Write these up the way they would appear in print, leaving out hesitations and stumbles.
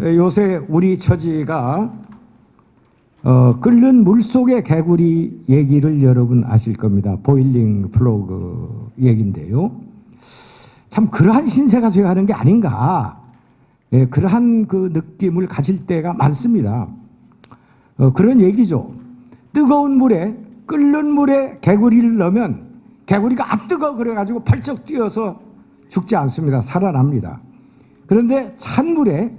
요새 우리 처지가 끓는 물속의 개구리 얘기를 여러분 아실 겁니다. 보일링 플로그 얘기인데요. 참 그러한 신세가 되어가는 게 아닌가, 그러한 그 느낌을 가질 때가 많습니다. 그런 얘기죠. 뜨거운 물에, 끓는 물에 개구리를 넣으면 개구리가 아 뜨거 그래가지고 펄쩍 뛰어서 죽지 않습니다. 살아납니다. 그런데 찬물에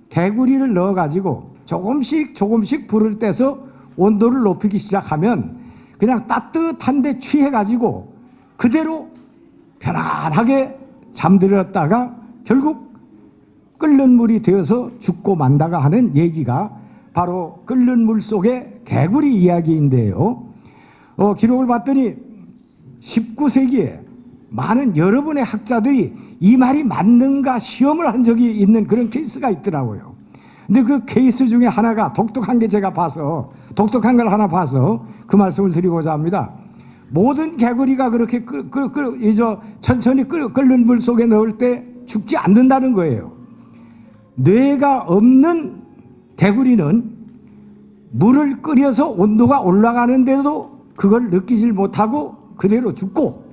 개구리를 넣어가지고 조금씩 불을 떼서 온도를 높이기 시작하면 그냥 따뜻한 데 취해가지고 그대로 편안하게 잠들었다가 결국 끓는 물이 되어서 죽고 만다가 하는 얘기가 바로 끓는 물 속의 개구리 이야기인데요. 기록을 봤더니 19세기에 많은 여러분의 학자들이 이 말이 맞는가 시험을 한 적이 있는 그런 케이스가 있더라고요. 근데 그 케이스 중에 하나가 독특한 게 제가 봐서, 독특한 걸 하나 봐서 그 말씀을 드리고자 합니다. 모든 개구리가 그렇게 천천히 끓는 물 속에 넣을 때 죽지 않는다는 거예요. 뇌가 없는 개구리는 물을 끓여서 온도가 올라가는데도 그걸 느끼질 못하고 그대로 죽고,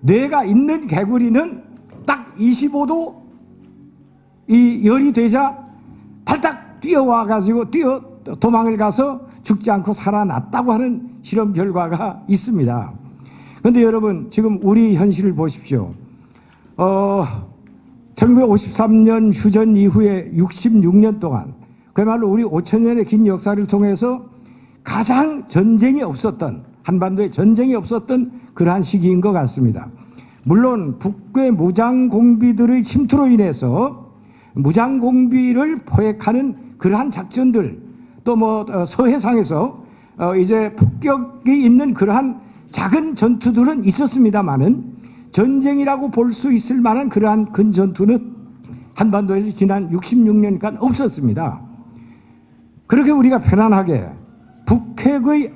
뇌가 있는 개구리는 딱 25도 이 열이 되자 발딱 뛰어와가지고 도망을 가서 죽지 않고 살아났다고 하는 실험 결과가 있습니다. 그런데 여러분, 지금 우리 현실을 보십시오. 1953년 휴전 이후에 66년 동안, 그야말로 우리 5천년의 긴 역사를 통해서 가장 전쟁이 없었던, 한반도에 전쟁이 없었던 그러한 시기인 것 같습니다. 물론 북괴 무장공비들의 침투로 인해서 무장공비를 포획하는 그러한 작전들, 또 서해상에서 이제 폭격이 있는 그러한 작은 전투들은 있었습니다만은 전쟁이라고 볼 수 있을 만한 그러한 큰 전투는 한반도에서 지난 66년간 없었습니다. 그렇게 우리가 편안하게 북핵의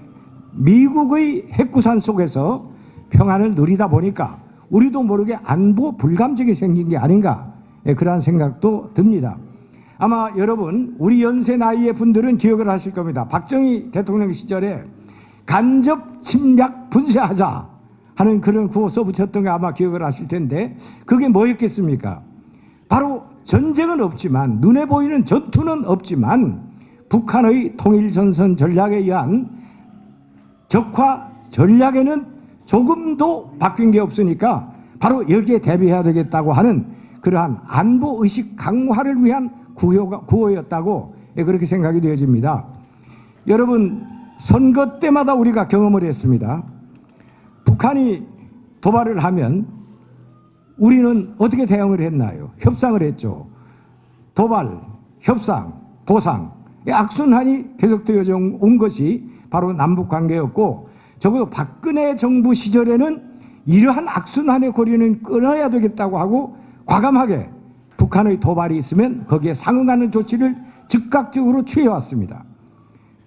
미국의 핵구산 속에서 평안을 누리다 보니까 우리도 모르게 안보 불감증이 생긴 게 아닌가, 그러한 생각도 듭니다. 아마 여러분, 우리 연세 나이의 분들은 기억을 하실 겁니다. 박정희 대통령 시절에 간접 침략 분쇄하자 하는 그런 구호 써붙였던 거 아마 기억을 하실 텐데, 그게 뭐였겠습니까? 바로 전쟁은 없지만, 눈에 보이는 전투는 없지만 북한의 통일전선 전략에 의한 적화 전략에는 조금도 바뀐 게 없으니까 바로 여기에 대비해야 되겠다고 하는 그러한 안보의식 강화를 위한 구호였다고 그렇게 생각이 되어집니다. 여러분, 선거 때마다 우리가 경험을 했습니다. 북한이 도발을 하면 우리는 어떻게 대응을 했나요? 협상을 했죠. 도발, 협상, 보상, 악순환이 계속되어져 온 것이 바로 남북관계였고, 적어도 박근혜 정부 시절에는 이러한 악순환의 고리는 끊어야 되겠다고 하고 과감하게 북한의 도발이 있으면 거기에 상응하는 조치를 즉각적으로 취해왔습니다.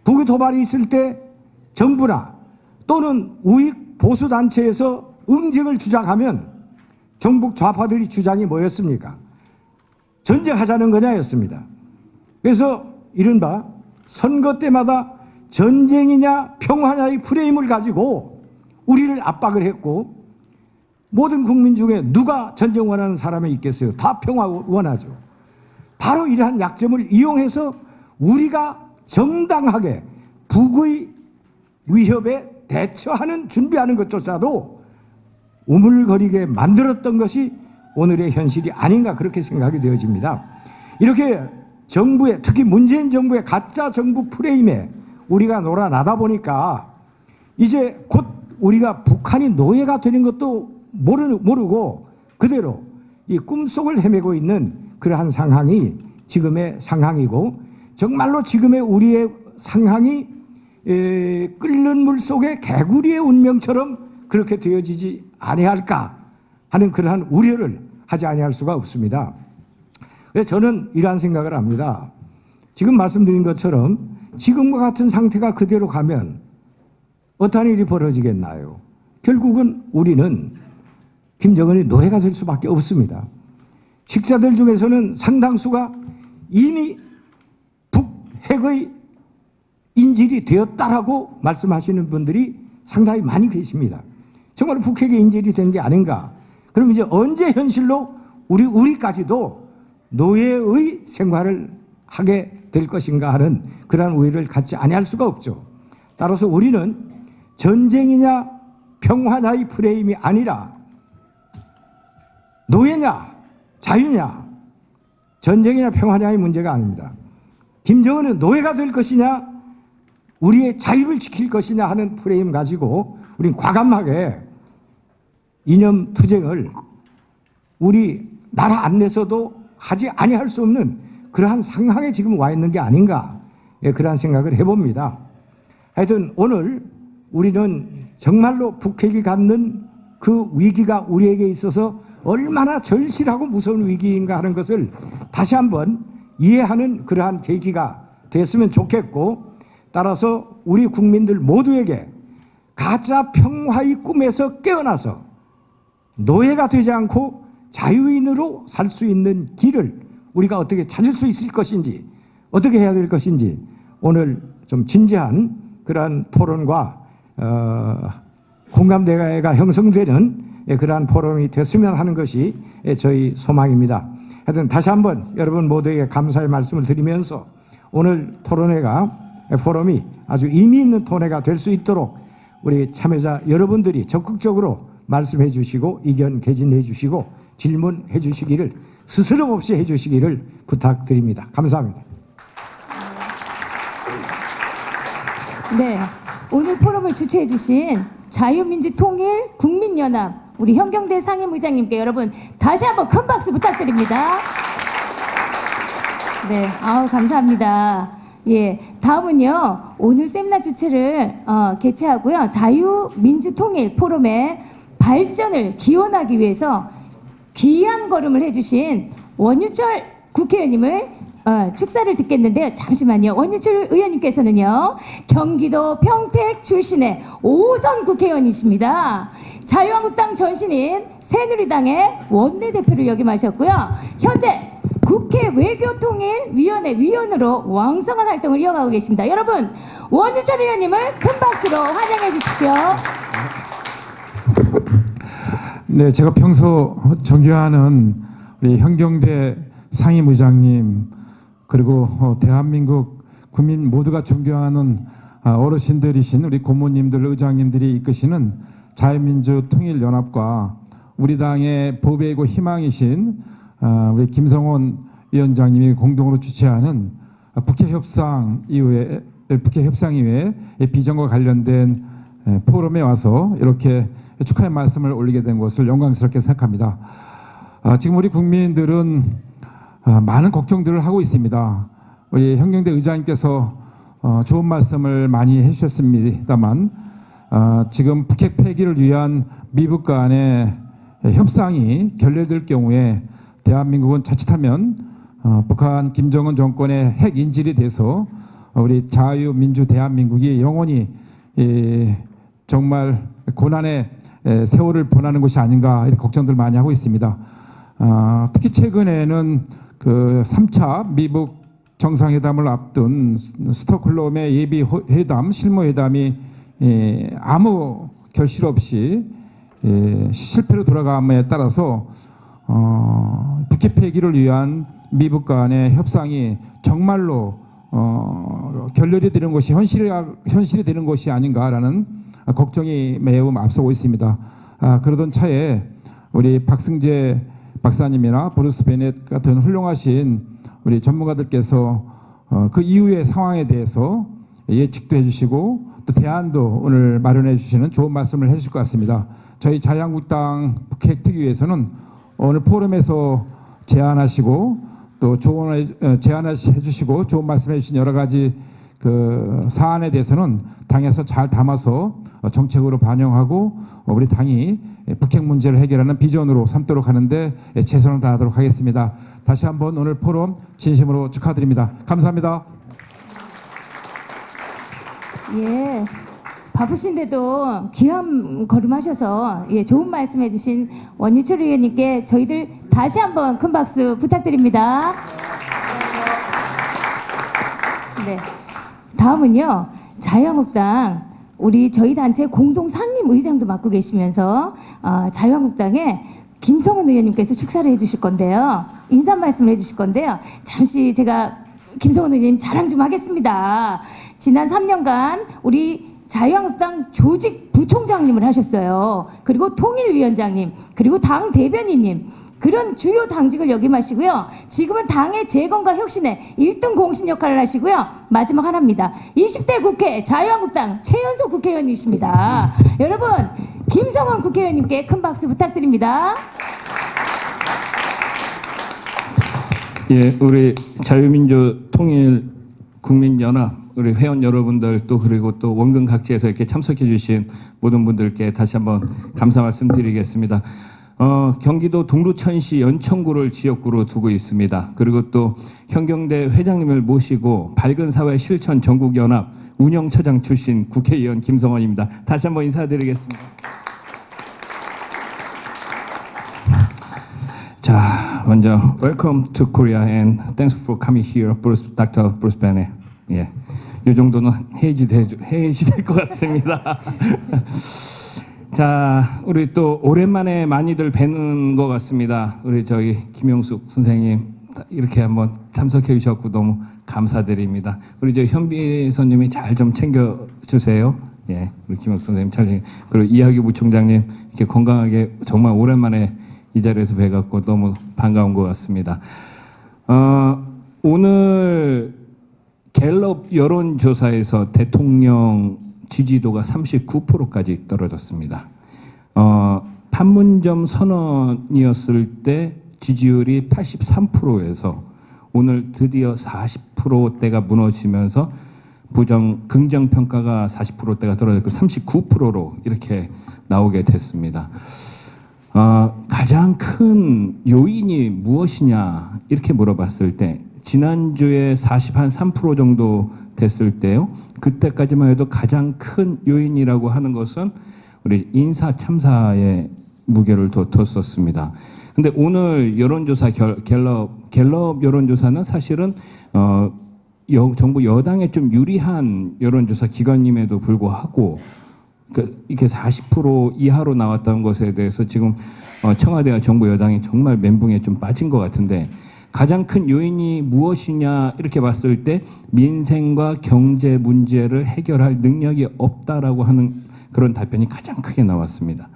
북의 도발이 있을 때 정부나 또는 우익 보수단체에서 응징을 주장하면 정북 좌파들이 주장이 뭐였습니까? 전쟁하자는 거냐였습니다. 그래서 이른바 선거 때마다 전쟁이냐 평화냐의 프레임을 가지고 우리를 압박을 했고, 모든 국민 중에 누가 전쟁 원하는 사람이 있겠어요? 다 평화 원하죠. 바로 이러한 약점을 이용해서 우리가 정당하게 북의 위협에 대처하는 준비하는 것조차도 우물거리게 만들었던 것이 오늘의 현실이 아닌가, 그렇게 생각이 되어집니다. 이렇게 정부의, 특히 문재인 정부의 가짜 정부 프레임에 우리가 놀아나다 보니까 이제 곧 우리가 북한이 노예가 되는 것도 모르고 그대로 이 꿈속을 헤매고 있는 그러한 상황이 지금의 상황이고, 정말로 지금의 우리의 상황이 끓는 물 속의 개구리의 운명처럼 그렇게 되어지지 아니할까 하는 그러한 우려를 하지 아니할 수가 없습니다. 그래서 저는 이러한 생각을 합니다. 지금 말씀드린 것처럼 지금과 같은 상태가 그대로 가면 어떠한 일이 벌어지겠나요? 결국은 우리는 김정은의 노예가 될 수밖에 없습니다. 식자들 중에서는 상당수가 이미 북핵의 인질이 되었다라고 말씀하시는 분들이 상당히 많이 계십니다. 정말 북핵의 인질이 된 게 아닌가. 그럼 이제 언제 현실로 우리까지도 노예의 생활을 하게 될 것인가 하는 그러한 우려를 갖지 아니할 수가 없죠. 따라서 우리는 전쟁이냐 평화냐의 프레임이 아니라 노예냐 자유냐 전쟁이냐 평화냐의 문제가 아닙니다. 김정은은 노예가 될 것이냐 우리의 자유를 지킬 것이냐 하는 프레임 가지고 우리는 과감하게 이념 투쟁을 우리 나라 안에서도 하지 아니할 수 없는 그러한 상황에 지금 와 있는 게 아닌가, 그러한 생각을 해봅니다. 하여튼 오늘 우리는 정말로 북핵이 갖는 그 위기가 우리에게 있어서 얼마나 절실하고 무서운 위기인가 하는 것을 다시 한번 이해하는 그러한 계기가 됐으면 좋겠고, 따라서 우리 국민들 모두에게 가짜 평화의 꿈에서 깨어나서 노예가 되지 않고 자유인으로 살 수 있는 길을 우리가 어떻게 찾을 수 있을 것인지, 어떻게 해야 될 것인지 오늘 좀 진지한 그러한 토론과 공감대가 형성되는 그러한 포럼이 됐으면 하는 것이 저희 소망입니다. 하여튼 다시 한번 여러분 모두에게 감사의 말씀을 드리면서 오늘 포럼이 아주 의미 있는 토론회가 될 수 있도록 우리 참여자 여러분들이 적극적으로 말씀해 주시고 의견 개진해 주시고 질문해 주시기를 스스럼 없이 해 주시기를 부탁드립니다. 감사합니다. 네, 오늘 포럼을 주최해 주신 자유민주통일 국민연합 우리 현경대 상임의장님께 여러분 다시 한번 큰 박수 부탁드립니다. 네, 감사합니다. 예, 다음은요 오늘 세미나 주최를 개최하고요 자유민주통일 포럼의 발전을 기원하기 위해서 귀한 걸음을 해주신 원유철 국회의원님을 축사를 듣겠는데요. 잠시만요. 원유철 의원님께서는요 경기도 평택 출신의 5선 국회의원이십니다. 자유한국당 전신인 새누리당의 원내대표를 역임하셨고요. 현재 국회 외교통일위원회 위원으로 왕성한 활동을 이어가고 계십니다. 여러분 원유철 의원님을 큰 박수로 환영해 주십시오. 네, 제가 평소 존경하는 우리 현경대 상임의장님, 그리고 대한민국 국민 모두가 존경하는 어르신들이신 우리 고모님들, 의장님들이 이끄시는 자유민주통일연합과 우리 당의 보배이고 희망이신 우리 김성원 위원장님이 공동으로 주최하는 북핵협상이후에 비전과 관련된 포럼에 와서 이렇게 축하의 말씀을 올리게 된 것을 영광스럽게 생각합니다. 지금 우리 국민들은 많은 걱정들을 하고 있습니다. 우리 현경대 의장님께서 좋은 말씀을 많이 해주셨습니다만 지금 북핵 폐기를 위한 미북 간의 협상이 결렬될 경우에 대한민국은 자칫하면 북한 김정은 정권의 핵 인질이 돼서 우리 자유민주 대한민국이 영원히 정말 고난의 세월을 보내는 것이 아닌가 이렇게 걱정들 많이 하고 있습니다. 특히 최근에는 그 3차 미북 정상회담을 앞둔 스톡홀름의 예비 회담, 실무회담이 아무 결실 없이 실패로 돌아감에 따라서 북핵 폐기를 위한 미북 간의 협상이 정말로 결렬이 되는 것이 현실이 되는 것이 아닌가라는 걱정이 매우 앞서고 있습니다. 그러던 차에 우리 박승재 박사님이나 브루스 베넷 같은 훌륭하신 우리 전문가들께서 그 이후의 상황에 대해서 예측도 해주시고 또 대안도 오늘 마련해 주시는 좋은 말씀을 해주실 것 같습니다. 저희 자유한국당 북핵 특위에서는 오늘 포럼에서 제안하시고 또 조언을 제안해 주시고 좋은 말씀해 주신 여러 가지 그 사안에 대해서는 당에서 잘 담아서 정책으로 반영하고 우리 당이 북핵 문제를 해결하는 비전으로 삼도록 하는데 최선을 다하도록 하겠습니다. 다시 한번 오늘 포럼 진심으로 축하드립니다. 감사합니다. 예, 바쁘신데도 귀한 걸음하셔서 좋은 말씀해주신 원유철 의원님께 저희들 다시 한번 큰 박수 부탁드립니다. 네. 다음은요. 자유한국당 우리 저희 단체 공동 상임 의장도 맡고 계시면서 자유한국당의 김성은 의원님께서 축사를 해주실 건데요. 인사 말씀을 해주실 건데요. 잠시 제가 김성은 의원님 자랑 좀 하겠습니다. 지난 3년간 우리 자유한국당 조직 부총장님을 하셨어요. 그리고 통일위원장님, 그리고 당 대변인님, 그런 주요 당직을 역임하시고요. 지금은 당의 재건과 혁신에 1등 공신 역할을 하시고요. 마지막 하나입니다. 20대 국회 자유한국당 최연소 국회의원이십니다. 여러분, 김성원 국회의원님께 큰 박수 부탁드립니다. 예, 우리 자유민주 통일 국민연합 우리 회원 여러분들 또 그리고 또 원근 각지에서 이렇게 참석해 주신 모든 분들께 다시 한번 감사 말씀드리겠습니다. 경기도 동두천시 연천구를 지역구로 두고 있습니다. 그리고 또 현경대 회장님을 모시고 밝은 사회 실천 전국연합 운영처장 출신 국회의원 김성원입니다. 다시 한번 인사드리겠습니다. 자, 먼저 Welcome to Korea and thanks for coming here, Dr. Bruce Bennett. 예, 이 정도는 해야지 될 것 같습니다. 자, 우리 또 오랜만에 많이들 뵈는 것 같습니다. 우리 저기 김용숙 선생님 이렇게 한번 참석해 주셨고 너무 감사드립니다. 우리 저 현비 선님이 잘 좀 챙겨 주세요. 예, 우리 김용숙 선생님 잘 그리고 이하규 부총장님 이렇게 건강하게 정말 오랜만에 이 자리에서 뵈갖고 너무 반가운 것 같습니다. 오늘 갤럽 여론조사에서 대통령 지지도가 39%까지 떨어졌습니다. 판문점 선언이었을 때 지지율이 83%에서 오늘 드디어 40%대가 무너지면서 긍정 평가가 40%대가 떨어졌고 39%로 이렇게 나오게 됐습니다. 가장 큰 요인이 무엇이냐 이렇게 물어봤을 때 지난주에 3% 정도 됐을 때요. 그때까지만 해도 가장 큰 요인이라고 하는 것은 우리 인사 참사에 무게를 뒀었습니다. 근데 오늘 여론조사 갤럽 여론조사는 사실은 정부 여당에 좀 유리한 여론조사 기관임에도 불구하고 이렇게 40% 이하로 나왔다는 것에 대해서 지금 청와대와 정부 여당이 정말 멘붕에 좀 빠진 것 같은데 가장 큰 요인이 무엇이냐 이렇게 봤을 때 민생과 경제 문제를 해결할 능력이 없다라고 하는 그런 답변이 가장 크게 나왔습니다.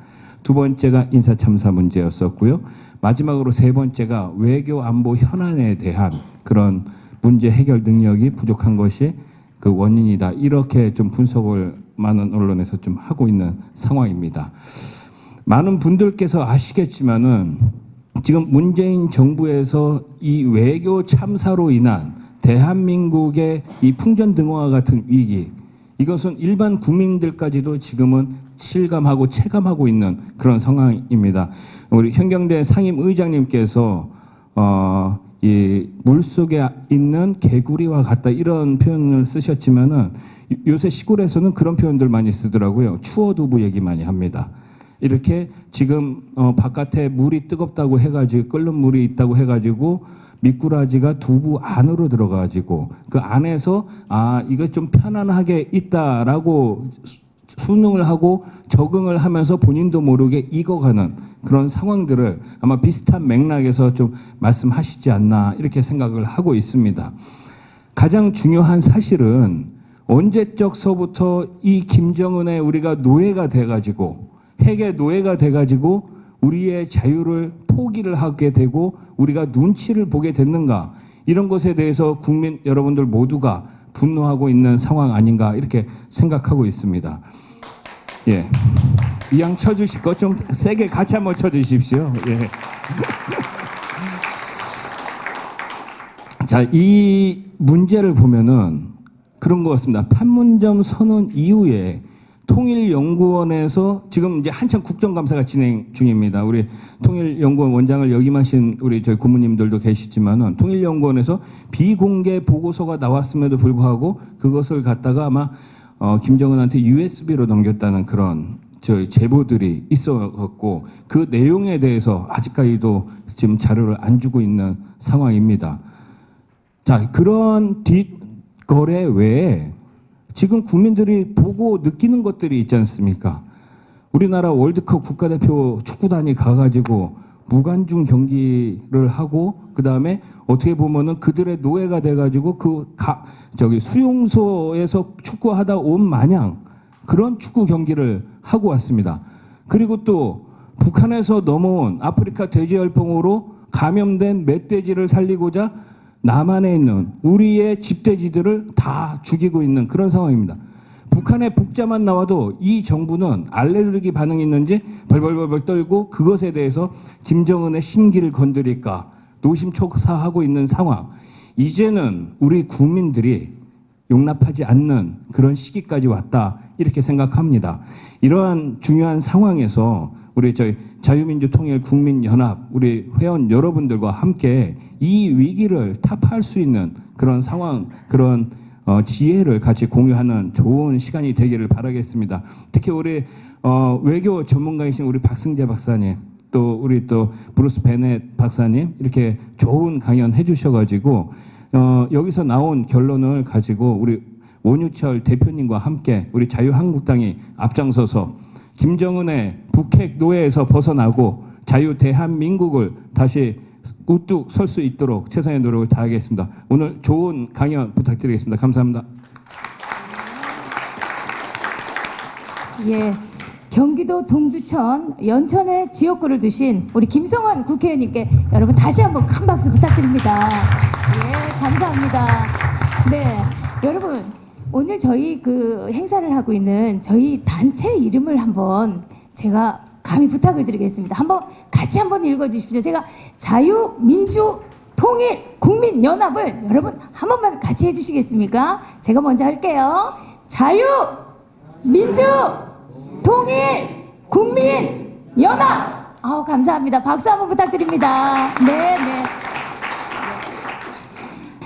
두 번째가 인사참사 문제였었고요. 마지막으로 세 번째가 외교 안보 현안에 대한 그런 문제 해결 능력이 부족한 것이 그 원인이다. 이렇게 좀 분석을 많은 언론에서 좀 하고 있는 상황입니다. 많은 분들께서 아시겠지만은 지금 문재인 정부에서 이 외교 참사로 인한 대한민국의 이 풍전등화와 같은 위기, 이것은 일반 국민들까지도 지금은 실감하고 체감하고 있는 그런 상황입니다. 우리 현경대 상임 의장님께서 이 물속에 있는 개구리와 같다 이런 표현을 쓰셨지만은 요새 시골에서는 그런 표현들 많이 쓰더라고요. 추어두부 얘기 많이 합니다. 이렇게 지금 바깥에 물이 뜨겁다고 해가지고 끓는 물이 있다고 해가지고 미꾸라지가 두부 안으로 들어가가지고 그 안에서 이거 좀 편안하게 있다라고 수능을 하고 적응을 하면서 본인도 모르게 익어가는 그런 상황들을 아마 비슷한 맥락에서 좀 말씀하시지 않나 이렇게 생각을 하고 있습니다. 가장 중요한 사실은 언제적서부터 이 김정은의 우리가 노예가 돼가지고 핵의 노예가 돼가지고 우리의 자유를 포기를 하게 되고 우리가 눈치를 보게 됐는가 이런 것에 대해서 국민 여러분들 모두가 분노하고 있는 상황 아닌가 이렇게 생각하고 있습니다. 예, 이왕 쳐주실 것 좀 세게 같이 한번 쳐주십시오. 예. 자, 이 문제를 보면은 그런 것 같습니다. 판문점 선언 이후에 통일연구원에서 지금 이제 한참 국정감사가 진행 중입니다. 우리 통일연구원 원장을 역임하신 우리 저희 고모님들도 계시지만은 통일연구원에서 비공개 보고서가 나왔음에도 불구하고 그것을 갖다가 아마 김정은한테 USB로 넘겼다는 그런 저희 제보들이 있어갖고 그 내용에 대해서 아직까지도 지금 자료를 안 주고 있는 상황입니다. 자, 거래 외에 지금 국민들이 보고 느끼는 것들이 있지 않습니까? 우리나라 월드컵 국가대표 축구단이 가가지고 무관중 경기를 하고 그 다음에 어떻게 보면은 그들의 노예가 돼가지고 수용소에서 축구하다 온 마냥 그런 축구 경기를 하고 왔습니다. 그리고 또 북한에서 넘어온 아프리카 돼지열병으로 감염된 멧돼지를 살리고자 남한에 있는 우리의 집돼지들을 다 죽이고 있는 그런 상황입니다. 북한의 북자만 나와도 이 정부는 알레르기 반응이 있는지 벌벌벌 떨고 그것에 대해서 김정은의 심기를 건드릴까 노심초사하고 있는 상황. 이제는 우리 국민들이 용납하지 않는 그런 시기까지 왔다 이렇게 생각합니다. 이러한 중요한 상황에서 우리 자유민주통일국민연합 우리 회원 여러분들과 함께 이 위기를 타파할 수 있는 그런 상황, 그런 지혜를 같이 공유하는 좋은 시간이 되기를 바라겠습니다. 특히 우리 외교 전문가이신 우리 박승재 박사님, 또 우리 또 브루스 베넷 박사님 이렇게 좋은 강연 해주셔가지고 여기서 나온 결론을 가지고 우리 원유철 대표님과 함께 우리 자유한국당이 앞장서서 김정은의 북핵 노예에서 벗어나고 자유 대한민국을 다시 우뚝 설 수 있도록 최선의 노력을 다하겠습니다. 오늘 좋은 강연 부탁드리겠습니다. 감사합니다. 예, 경기도 동두천 연천에 지역구를 두신 우리 김성환 국회의원님께 여러분 다시 한번 큰 박수 부탁드립니다. 예, 감사합니다. 네, 여러분 오늘 저희 그 행사를 하고 있는 저희 단체 이름을 한번 제가 감히 부탁을 드리겠습니다. 한번 같이 한번 읽어주십시오. 제가 자유민주통일국민연합을 여러분 한 번만 같이 해주시겠습니까? 제가 먼저 할게요. 자유민주통일국민연합. 감사합니다. 박수 한번 부탁드립니다. 네, 네.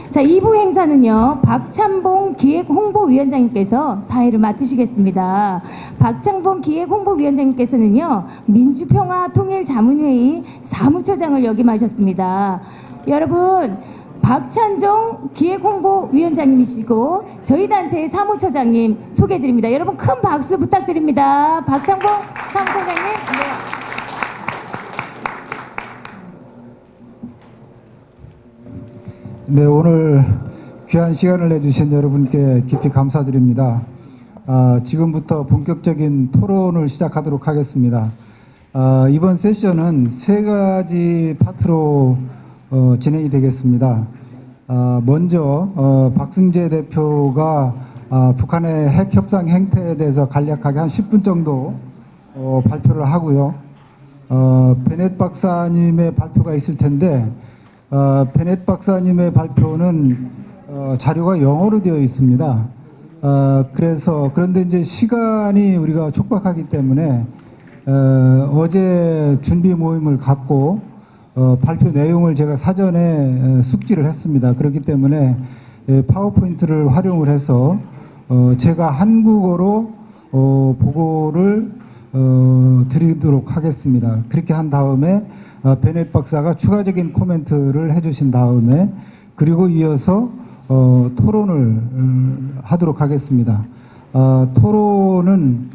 자, 2부 행사는요, 박찬봉 기획홍보위원장님께서 사회를 맡으시겠습니다. 박찬봉 기획홍보위원장님께서는요, 민주평화통일자문회의 사무처장을 역임하셨습니다. 여러분, 박찬종 기획홍보위원장님이시고 저희 단체의 사무처장님 소개해드립니다. 여러분 큰 박수 부탁드립니다. 박찬봉 사무처장님. 네. 네, 오늘 귀한 시간을 내주신 여러분께 깊이 감사드립니다. 지금부터 본격적인 토론을 시작하도록 하겠습니다. 이번 세션은 세 가지 파트로 진행이 되겠습니다. 먼저 박승재 대표가 북한의 핵 협상 행태에 대해서 간략하게 한 10분 정도 발표를 하고요. 베넷 박사님의 발표가 있을 텐데 베넷 박사님의 발표는 자료가 영어로 되어 있습니다. 그런데 이제 시간이 우리가 촉박하기 때문에 어제 준비 모임을 갖고 발표 내용을 제가 사전에 숙지를 했습니다. 그렇기 때문에 파워포인트를 활용을 해서 제가 한국어로 보고를 드리도록 하겠습니다. 그렇게 한 다음에 베넷 박사가 추가적인 코멘트를 해주신 다음에 그리고 이어서 토론을 하도록 하겠습니다. 토론은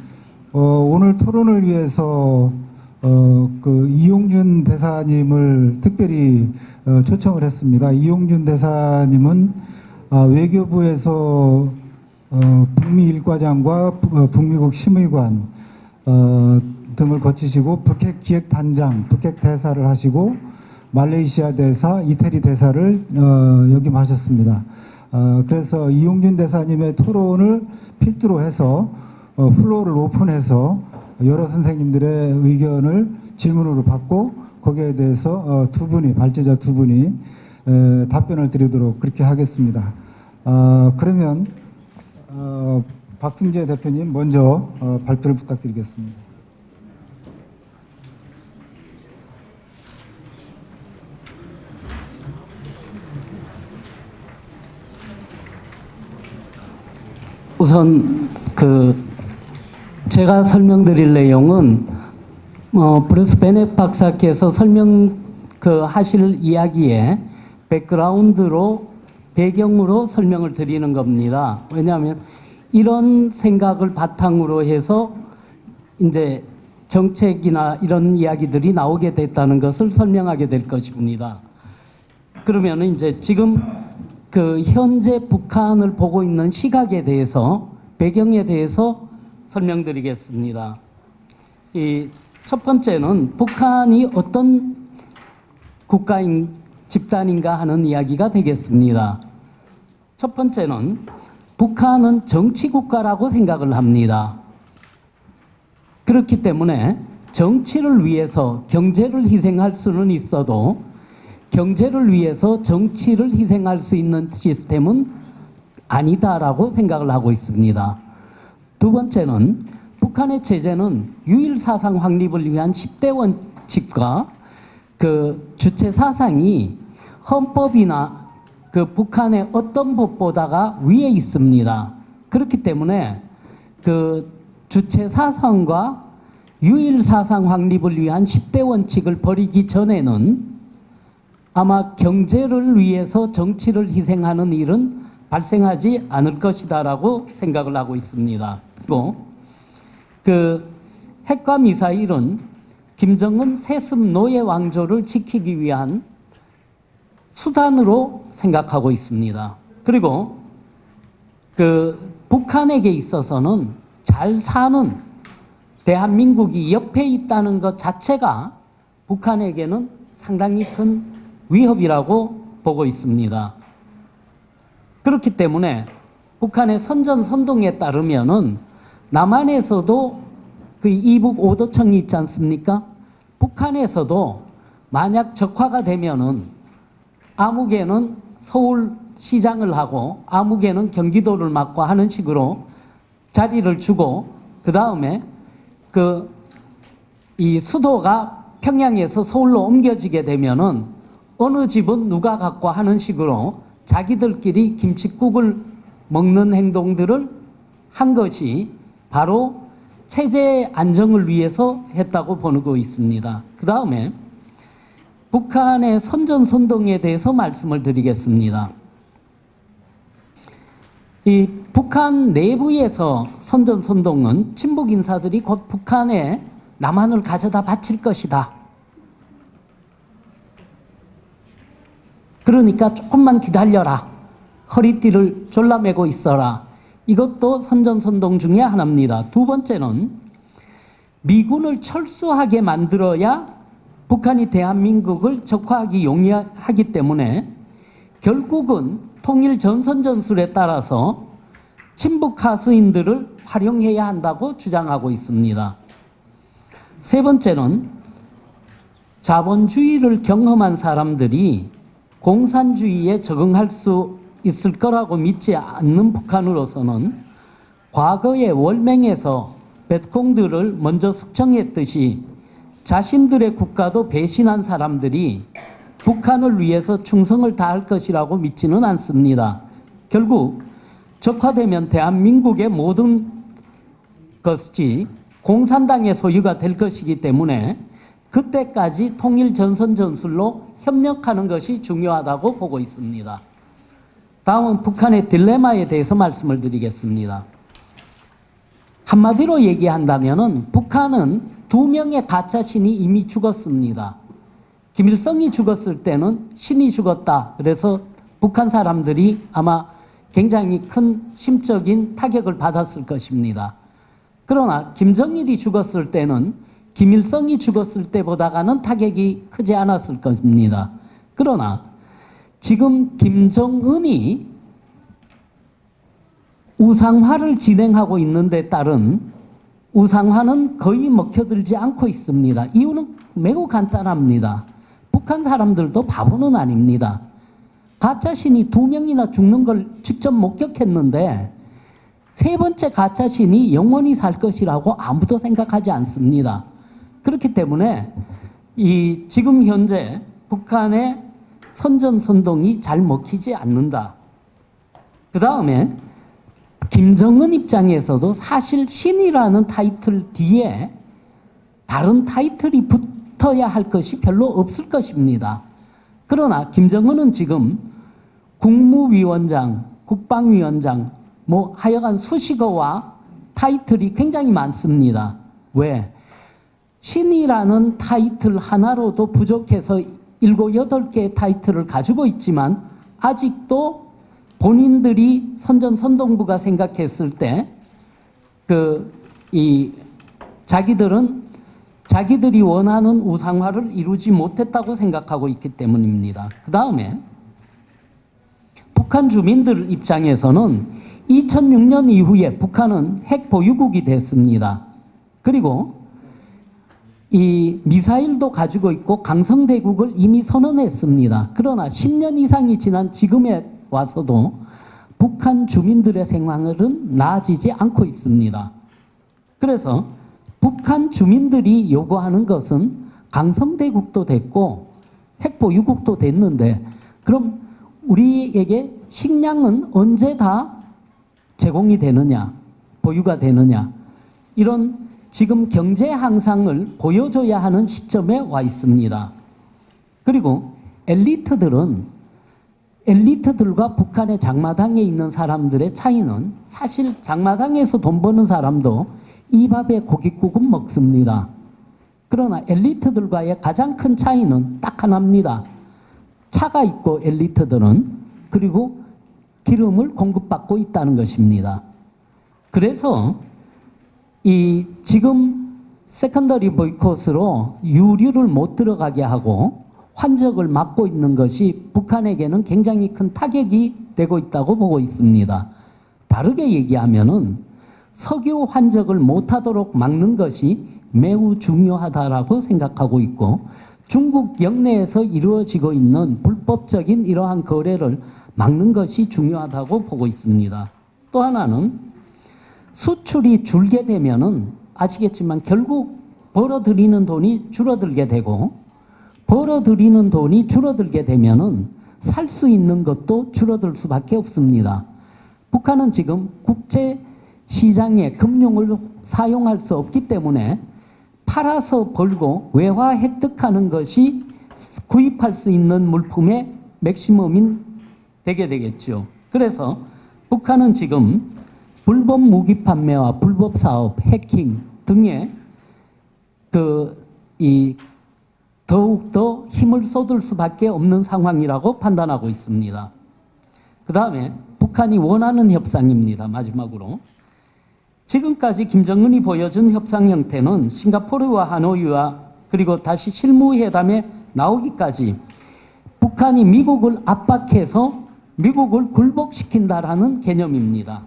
오늘 토론을 위해서 그 이용준 대사님을 특별히 초청을 했습니다. 이용준 대사님은 외교부에서 북미 일과장과 북미국 심의관 등을 거치시고 북핵 기획단장, 북핵 대사를 하시고 말레이시아 대사, 이태리 대사를 역임하셨습니다. 그래서 이용준 대사님의 토론을 필두로 해서 플로어를 오픈해서 여러 선생님들의 의견을 질문으로 받고 거기에 대해서 두 분이, 발제자 두 분이 답변을 드리도록 그렇게 하겠습니다. 그러면 박승재 대표님 먼저 발표를 부탁드리겠습니다. 우선 제가 설명드릴 내용은 브루스 베넷 박사께서 하실 이야기에 백그라운드로 배경으로 설명을 드리는 겁니다. 왜냐하면 이런 생각을 바탕으로 해서 이제 정책이나 이런 이야기들이 나오게 됐다는 것을 설명하게 될 것입니다. 그러면 이제 지금 그 현재 북한을 보고 있는 시각에 대해서, 배경에 대해서 설명드리겠습니다. 이 첫 번째는 북한이 어떤 국가인 집단인가 하는 이야기가 되겠습니다. 첫 번째는 북한은 정치국가라고 생각을 합니다. 그렇기 때문에 정치를 위해서 경제를 희생할 수는 있어도 경제를 위해서 정치를 희생할 수 있는 시스템은 아니다라고 생각을 하고 있습니다. 두 번째는 북한의 체제는 유일 사상 확립을 위한 10대 원칙과 그 주체 사상이 헌법이나 그 북한의 어떤 법보다가 위에 있습니다. 그렇기 때문에 그 주체 사상과 유일 사상 확립을 위한 10대 원칙을 버리기 전에는 아마 경제를 위해서 정치를 희생하는 일은 발생하지 않을 것이다라고 생각을 하고 있습니다. 그리고 그 핵과 미사일은 김정은 세습 노예 왕조를 지키기 위한 수단으로 생각하고 있습니다. 그리고 그 북한에게 있어서는 잘 사는 대한민국이 옆에 있다는 것 자체가 북한에게는 상당히 큰 위협이라고 보고 있습니다. 그렇기 때문에 북한의 선전선동에 따르면은 남한에서도 그 이북 오도청이 있지 않습니까? 북한에서도 만약 적화가 되면은 아무개는 서울시장을 하고 아무개는 경기도를 맡고 하는 식으로 자리를 주고 그 다음에 그 이 수도가 평양에서 서울로 옮겨지게 되면은 어느 집은 누가 갖고 하는 식으로 자기들끼리 김칫국을 먹는 행동들을 한 것이 바로 체제 안정을 위해서 했다고 보고 있습니다. 그 다음에 북한의 선전선동에 대해서 말씀을 드리겠습니다. 이 북한 내부에서 선전선동은 친북 인사들이 곧 북한에 남한을 가져다 바칠 것이다. 그러니까 조금만 기다려라. 허리띠를 졸라매고 있어라. 이것도 선전선동 중에 하나입니다. 두 번째는 미군을 철수하게 만들어야 북한이 대한민국을 적화하기 용이하기 때문에 결국은 통일 전선전술에 따라서 친북 하수인들을 활용해야 한다고 주장하고 있습니다. 세 번째는 자본주의를 경험한 사람들이 공산주의에 적응할 수 있을 거라고 믿지 않는 북한으로서는 과거의 월맹에서 베트콩들을 먼저 숙청했듯이 자신들의 국가도 배신한 사람들이 북한을 위해서 충성을 다할 것이라고 믿지는 않습니다. 결국 적화되면 대한민국의 모든 것이 공산당의 소유가 될 것이기 때문에 그때까지 통일 전선전술로 협력하는 것이 중요하다고 보고 있습니다. 다음은 북한의 딜레마에 대해서 말씀을 드리겠습니다. 한마디로 얘기한다면 북한은 2명의 가짜 신이 이미 죽었습니다. 김일성이 죽었을 때는 신이 죽었다. 그래서 북한 사람들이 아마 굉장히 큰 심적인 타격을 받았을 것입니다. 그러나 김정일이 죽었을 때는 김일성이 죽었을 때보다는 타격이 크지 않았을 것입니다. 그러나 지금 김정은이 우상화를 진행하고 있는 데 따른 우상화는 거의 먹혀들지 않고 있습니다. 이유는 매우 간단합니다. 북한 사람들도 바보는 아닙니다. 가짜신이 2명이나 죽는 걸 직접 목격했는데 세 번째 가짜신이 영원히 살 것이라고 아무도 생각하지 않습니다. 그렇기 때문에 이 지금 현재 북한의 선전선동이 잘 먹히지 않는다. 그 다음에 김정은 입장에서도 사실 신이라는 타이틀 뒤에 다른 타이틀이 붙어야 할 것이 별로 없을 것입니다. 그러나 김정은은 지금 국무위원장, 국방위원장, 뭐 하여간 수식어와 타이틀이 굉장히 많습니다. 왜? 신이라는 타이틀 하나로도 부족해서 7, 8개의 타이틀을 가지고 있지만 아직도 본인들이 선전선동부가 생각했을 때 자기들은 자기들이 원하는 우상화를 이루지 못했다고 생각하고 있기 때문입니다. 그 다음에 북한 주민들 입장에서는 2006년 이후에 북한은 핵 보유국이 됐습니다. 그리고 이 미사일도 가지고 있고 강성대국을 이미 선언했습니다. 그러나 10년 이상이 지난 지금에 와서도 북한 주민들의 생활은 나아지지 않고 있습니다. 그래서 북한 주민들이 요구하는 것은 강성대국도 됐고 핵보유국도 됐는데 그럼 우리에게 식량은 언제 다 제공이 되느냐, 보유가 되느냐, 이런 지금 경제 향상을 보여줘야 하는 시점에 와 있습니다. 그리고 엘리트들과 북한의 장마당에 있는 사람들의 차이는 사실 장마당에서 돈 버는 사람도 이 밥에 고깃국은 먹습니다. 그러나 엘리트들과의 가장 큰 차이는 딱 하나입니다. 차가 있고 엘리트들은 그리고 기름을 공급받고 있다는 것입니다. 그래서 이 지금 세컨더리 보이콧으로 유류를 못 들어가게 하고 환적을 막고 있는 것이 북한에게는 굉장히 큰 타격이 되고 있다고 보고 있습니다. 다르게 얘기하면은 석유 환적을 못하도록 막는 것이 매우 중요하다라고 생각하고 있고 중국 영내에서 이루어지고 있는 불법적인 이러한 거래를 막는 것이 중요하다고 보고 있습니다. 또 하나는 수출이 줄게 되면은 아시겠지만 결국 벌어들이는 돈이 줄어들게 되고 벌어들이는 돈이 줄어들게 되면은 살 수 있는 것도 줄어들 수밖에 없습니다. 북한은 지금 국제 시장에 금융을 사용할 수 없기 때문에 팔아서 벌고 외화 획득하는 것이 구입할 수 있는 물품의 맥시멈인 되게 되겠죠. 그래서 북한은 지금 불법 무기 판매와 불법 사업, 해킹 등에 더욱더 힘을 쏟을 수밖에 없는 상황이라고 판단하고 있습니다. 그 다음에 북한이 원하는 협상입니다. 마지막으로. 지금까지 김정은이 보여준 협상 형태는 싱가포르와 하노이와 그리고 다시 실무회담에 나오기까지 북한이 미국을 압박해서 미국을 굴복시킨다라는 개념입니다.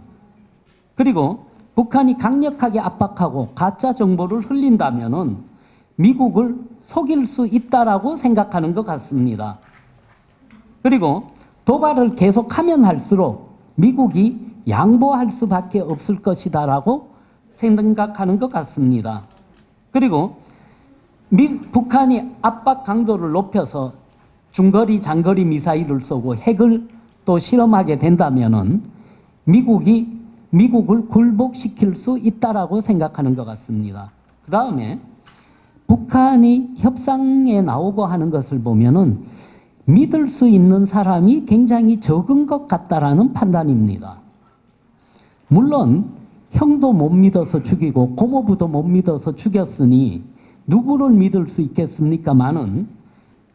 그리고 북한이 강력하게 압박하고 가짜 정보를 흘린다면은 미국을 속일 수 있다라고 생각하는 것 같습니다. 그리고 도발을 계속하면 할수록 미국이 양보할 수밖에 없을 것이다라고 생각하는 것 같습니다. 그리고 북한이 압박 강도를 높여서 중거리, 장거리 미사일을 쏘고 핵을 또 실험하게 된다면은 미국을 굴복시킬 수 있다라고 생각하는 것 같습니다. 그 다음에 북한이 협상에 나오고 하는 것을 보면은 믿을 수 있는 사람이 굉장히 적은 것 같다라는 판단입니다. 물론 형도 못 믿어서 죽이고 고모부도 못 믿어서 죽였으니 누구를 믿을 수 있겠습니까마는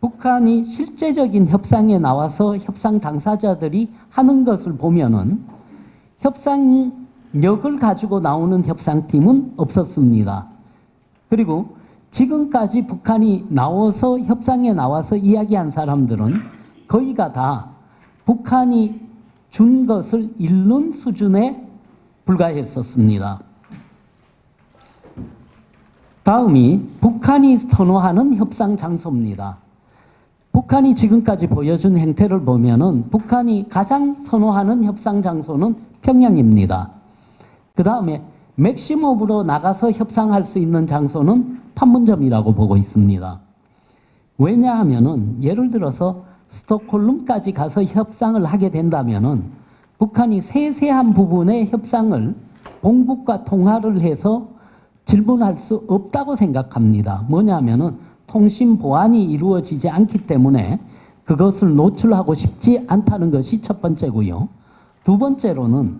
북한이 실제적인 협상에 나와서 협상 당사자들이 하는 것을 보면은 협상력을 가지고 나오는 협상팀은 없었습니다. 그리고 지금까지 북한이 나와서 협상에 나와서 이야기한 사람들은 거의가 다 북한이 준 것을 잃는 수준에 불과했었습니다. 다음이 북한이 선호하는 협상 장소입니다. 북한이 지금까지 보여준 행태를 보면은 북한이 가장 선호하는 협상 장소는 평양입니다. 그 다음에 맥시멈으로 나가서 협상할 수 있는 장소는 판문점이라고 보고 있습니다. 왜냐하면은 예를 들어서 스톡홀름까지 가서 협상을 하게 된다면은 북한이 세세한 부분의 협상을 봉북과 통화를 해서 질문할 수 없다고 생각합니다. 뭐냐면은 통신 보안이 이루어지지 않기 때문에 그것을 노출하고 싶지 않다는 것이 첫 번째고요. 두 번째로는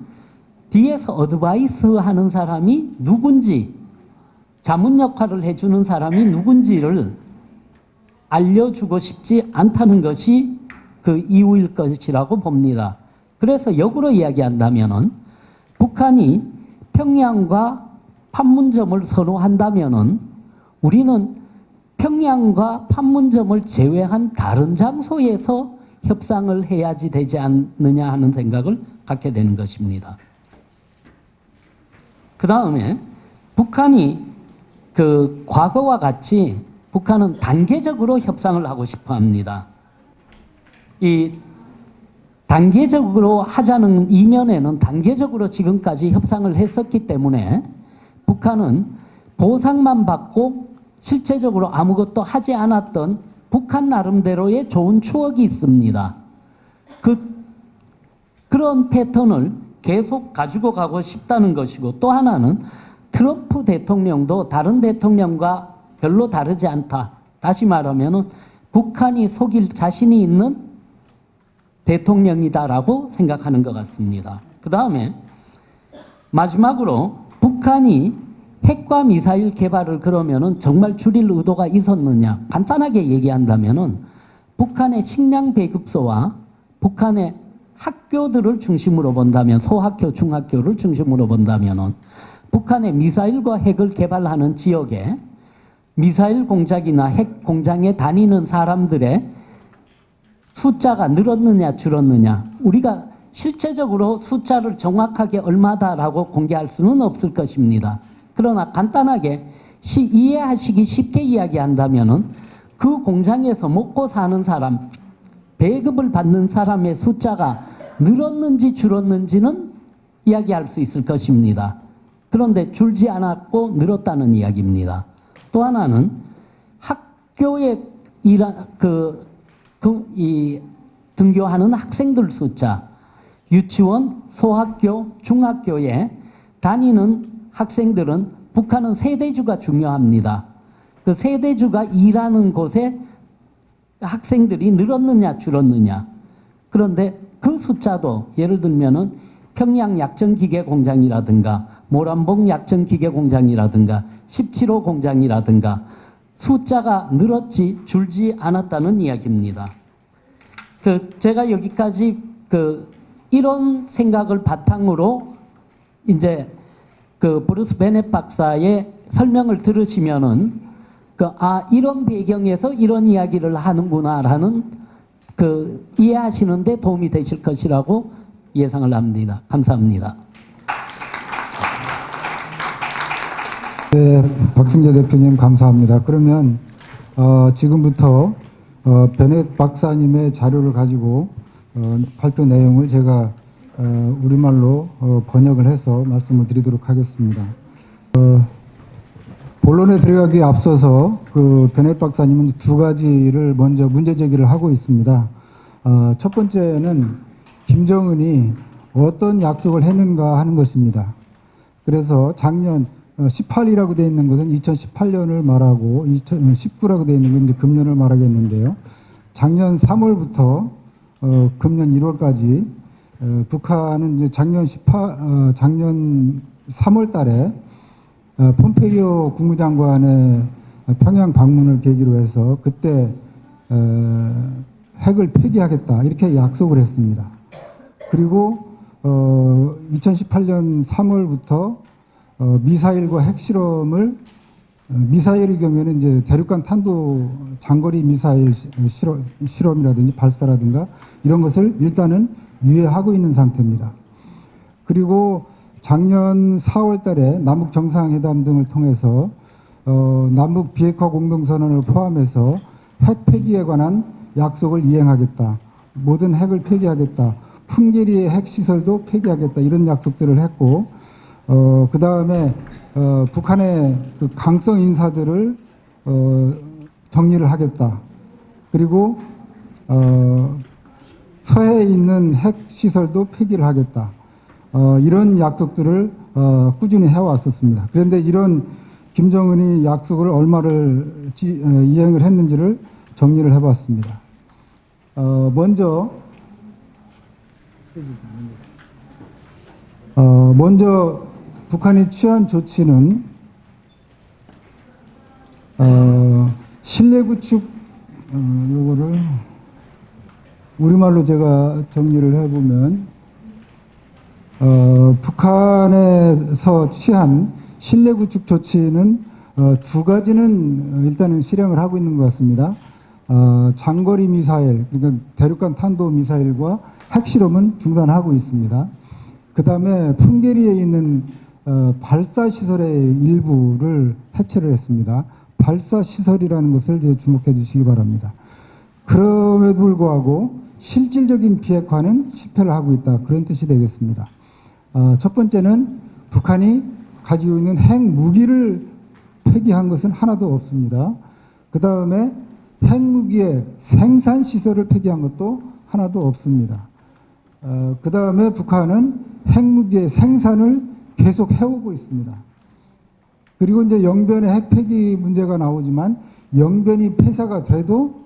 뒤에서 어드바이스 하는 사람이 누군지, 자문 역할을 해주는 사람이 누군지를 알려주고 싶지 않다는 것이 그 이유일 것이라고 봅니다. 그래서 역으로 이야기한다면은 북한이 평양과 판문점을 선호한다면은 우리는 평양과 판문점을 제외한 다른 장소에서 협상을 해야지 되지 않느냐 하는 생각을 갖게 되는 것입니다. 그 다음에 북한이 그 과거와 같이 북한은 단계적으로 협상을 하고 싶어 합니다. 이 단계적으로 하자는 이면에는 단계적으로 지금까지 협상을 했었기 때문에 북한은 보상만 받고 실제적으로 아무것도 하지 않았던 북한 나름대로의 좋은 추억이 있습니다. 그런 패턴을 계속 가지고 가고 싶다는 것이고, 또 하나는 트럼프 대통령도 다른 대통령과 별로 다르지 않다. 다시 말하면 북한이 속일 자신이 있는 대통령이다라고 생각하는 것 같습니다. 그 다음에 마지막으로 북한이 핵과 미사일 개발을 그러면은 정말 줄일 의도가 있었느냐? 간단하게 얘기한다면은 북한의 식량 배급소와 북한의 학교들을 중심으로 본다면, 소학교, 중학교를 중심으로 본다면은 북한의 미사일과 핵을 개발하는 지역에 미사일 공장이나 핵 공장에 다니는 사람들의 숫자가 늘었느냐 줄었느냐, 우리가 실제적으로 숫자를 정확하게 얼마다라고 공개할 수는 없을 것입니다. 그러나 간단하게 이해하시기 쉽게 이야기한다면은 그 공장에서 먹고 사는 사람, 배급을 받는 사람의 숫자가 늘었는지 줄었는지는 이야기할 수 있을 것입니다. 그런데 줄지 않았고 늘었다는 이야기입니다. 또 하나는 학교에 등교하는 학생들 숫자, 유치원, 소학교, 중학교에 다니는 학생들은 북한은 세대주가 중요합니다. 그 세대주가 일하는 곳에 학생들이 늘었느냐 줄었느냐. 그런데 그 숫자도 예를 들면은 평양 약정기계공장이라든가 모란봉 약정기계공장이라든가 17호 공장이라든가 숫자가 늘었지 줄지 않았다는 이야기입니다. 제가 여기까지 이런 생각을 바탕으로 이제 브루스 베넷 박사의 설명을 들으시면은 이런 배경에서 이런 이야기를 하는구나라는 이해하시는데 도움이 되실 것이라고 예상을 합니다. 감사합니다. 네, 박승재 대표님 감사합니다. 그러면 지금부터 베넷 박사님의 자료를 가지고 발표 내용을 제가 우리말로 번역을 해서 말씀을 드리도록 하겠습니다. 본론에 들어가기 앞서서 베넷 박사님은 두 가지를 먼저 문제 제기를 하고 있습니다. 첫 번째는 김정은이 어떤 약속을 했는가 하는 것입니다. 그래서 작년 18이라고 되어 있는 것은 2018년을 말하고 2019라고 되어 있는 건 이제 금년을 말하겠는데요. 작년 3월부터 금년 1월까지 북한은 이제 작년 3월 달에 폼페이오 국무장관의 평양 방문을 계기로 해서 그때 핵을 폐기하겠다 이렇게 약속을 했습니다. 그리고 2018년 3월부터 미사일과 핵실험을 미사일의 경우에는 이제 대륙간 탄도 장거리 미사일 실험이라든지 발사라든가 이런 것을 일단은 유예하고 있는 상태입니다. 그리고 작년 4월 달에 남북 정상회담 등을 통해서 남북 비핵화 공동선언을 포함해서 핵 폐기에 관한 약속을 이행하겠다. 모든 핵을 폐기하겠다. 풍계리의 핵시설도 폐기하겠다. 이런 약속들을 했고 그 다음에 북한의 그 강성 인사들을 정리를 하겠다. 그리고 서해에 있는 핵시설도 폐기를 하겠다. 이런 약속들을 꾸준히 해왔었습니다. 그런데 이런 김정은이 약속을 얼마를 이행을 했는지를 정리를 해봤습니다. 먼저 북한이 취한 조치는 실내 구축 요거를 우리말로 제가 정리를 해보면 북한에서 취한 실내 구축 조치는 두 가지는 일단은 실행을 하고 있는 것 같습니다. 장거리 미사일, 그러니까 대륙간 탄도 미사일과 핵실험은 중단하고 있습니다. 그 다음에 풍계리에 있는 발사 시설의 일부를 해체를 했습니다. 발사 시설이라는 것을 주목해 주시기 바랍니다. 그럼에도 불구하고 실질적인 비핵화는 실패를 하고 있다, 그런 뜻이 되겠습니다. 첫 번째는 북한이 가지고 있는 핵무기를 폐기한 것은 하나도 없습니다. 그 다음에 핵무기의 생산 시설을 폐기한 것도 하나도 없습니다. 그 다음에 북한은 핵무기의 생산을 계속 해오고 있습니다. 그리고 이제 영변의 핵 폐기 문제가 나오지만 영변이 폐사가 돼도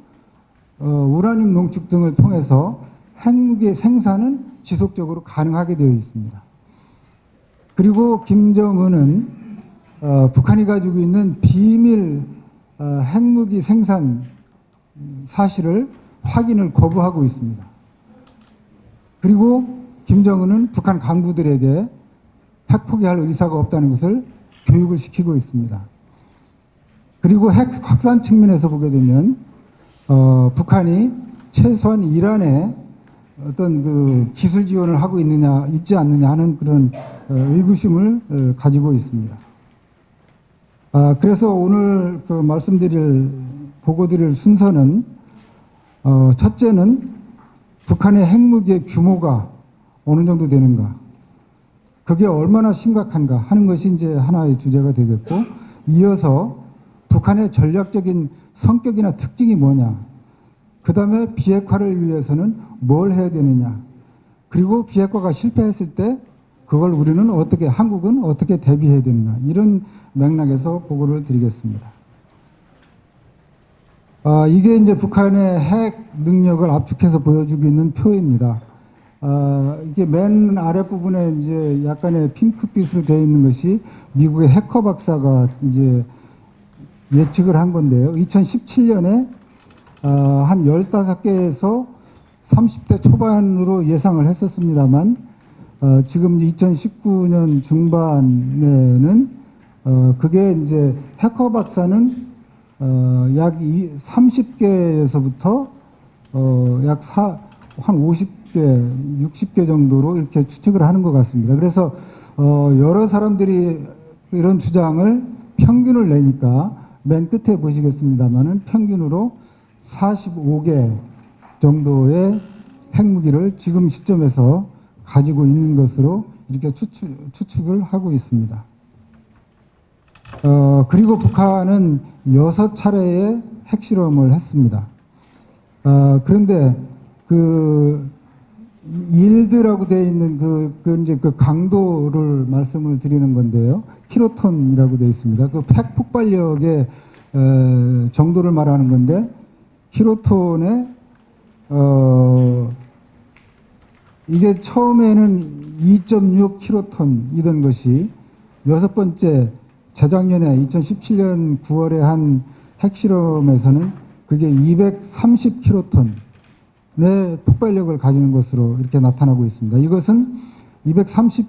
우라늄 농축 등을 통해서 핵무기의 생산은 지속적으로 가능하게 되어 있습니다. 그리고 김정은은 북한이 가지고 있는 비밀 핵무기 생산 사실을 확인을 거부하고 있습니다. 그리고 김정은은 북한 간부들에게 핵 포기할 의사가 없다는 것을 교육을 시키고 있습니다. 그리고 핵 확산 측면에서 보게 되면 북한이 최소한 이란에 어떤 그 기술 지원을 하고 있지 않느냐 하는 그런 의구심을 가지고 있습니다. 그래서 오늘 그 보고드릴 순서는 첫째는 북한의 핵무기의 규모가 어느 정도 되는가, 그게 얼마나 심각한가 하는 것이 이제 하나의 주제가 되겠고, 이어서 북한의 전략적인 성격이나 특징이 뭐냐, 그 다음에 비핵화를 위해서는 뭘 해야 되느냐, 그리고 비핵화가 실패했을 때 그걸 우리는 한국은 어떻게 대비해야 되느냐, 이런 맥락에서 보고를 드리겠습니다. 이게 이제 북한의 핵 능력을 압축해서 보여주고 있는 표입니다. 이게 맨 아랫부분에 이제 약간의 핑크빛으로 되어 있는 것이 미국의 해커 박사가 이제 예측을 한 건데요. 2017년에 한 15개에서 30대 초반으로 예상을 했었습니다만, 지금 2019년 중반에는 그게 이제 해커 박사는 약 30개에서부터 약 한 50개, 60개 정도로 이렇게 추측을 하는 것 같습니다. 그래서 여러 사람들이 이런 주장을 평균을 내니까 맨 끝에 보시겠습니다만은 평균으로 45개 정도의 핵무기를 지금 시점에서 가지고 있는 것으로 이렇게 추측을 하고 있습니다. 그리고 북한은 6차례의 핵실험을 했습니다. 그런데 그 일드라고 되어 있는 이제 그 강도를 말씀을 드리는 건데요. 킬로톤이라고 되어 있습니다. 그 핵 폭발력의 정도를 말하는 건데, 킬로톤에 이게 처음에는 2.6 킬로톤이던 것이 여섯 번째 재작년에 2017년 9월에 한 핵실험에서는 그게 230 킬로톤의 폭발력을 가지는 것으로 이렇게 나타나고 있습니다. 이것은 230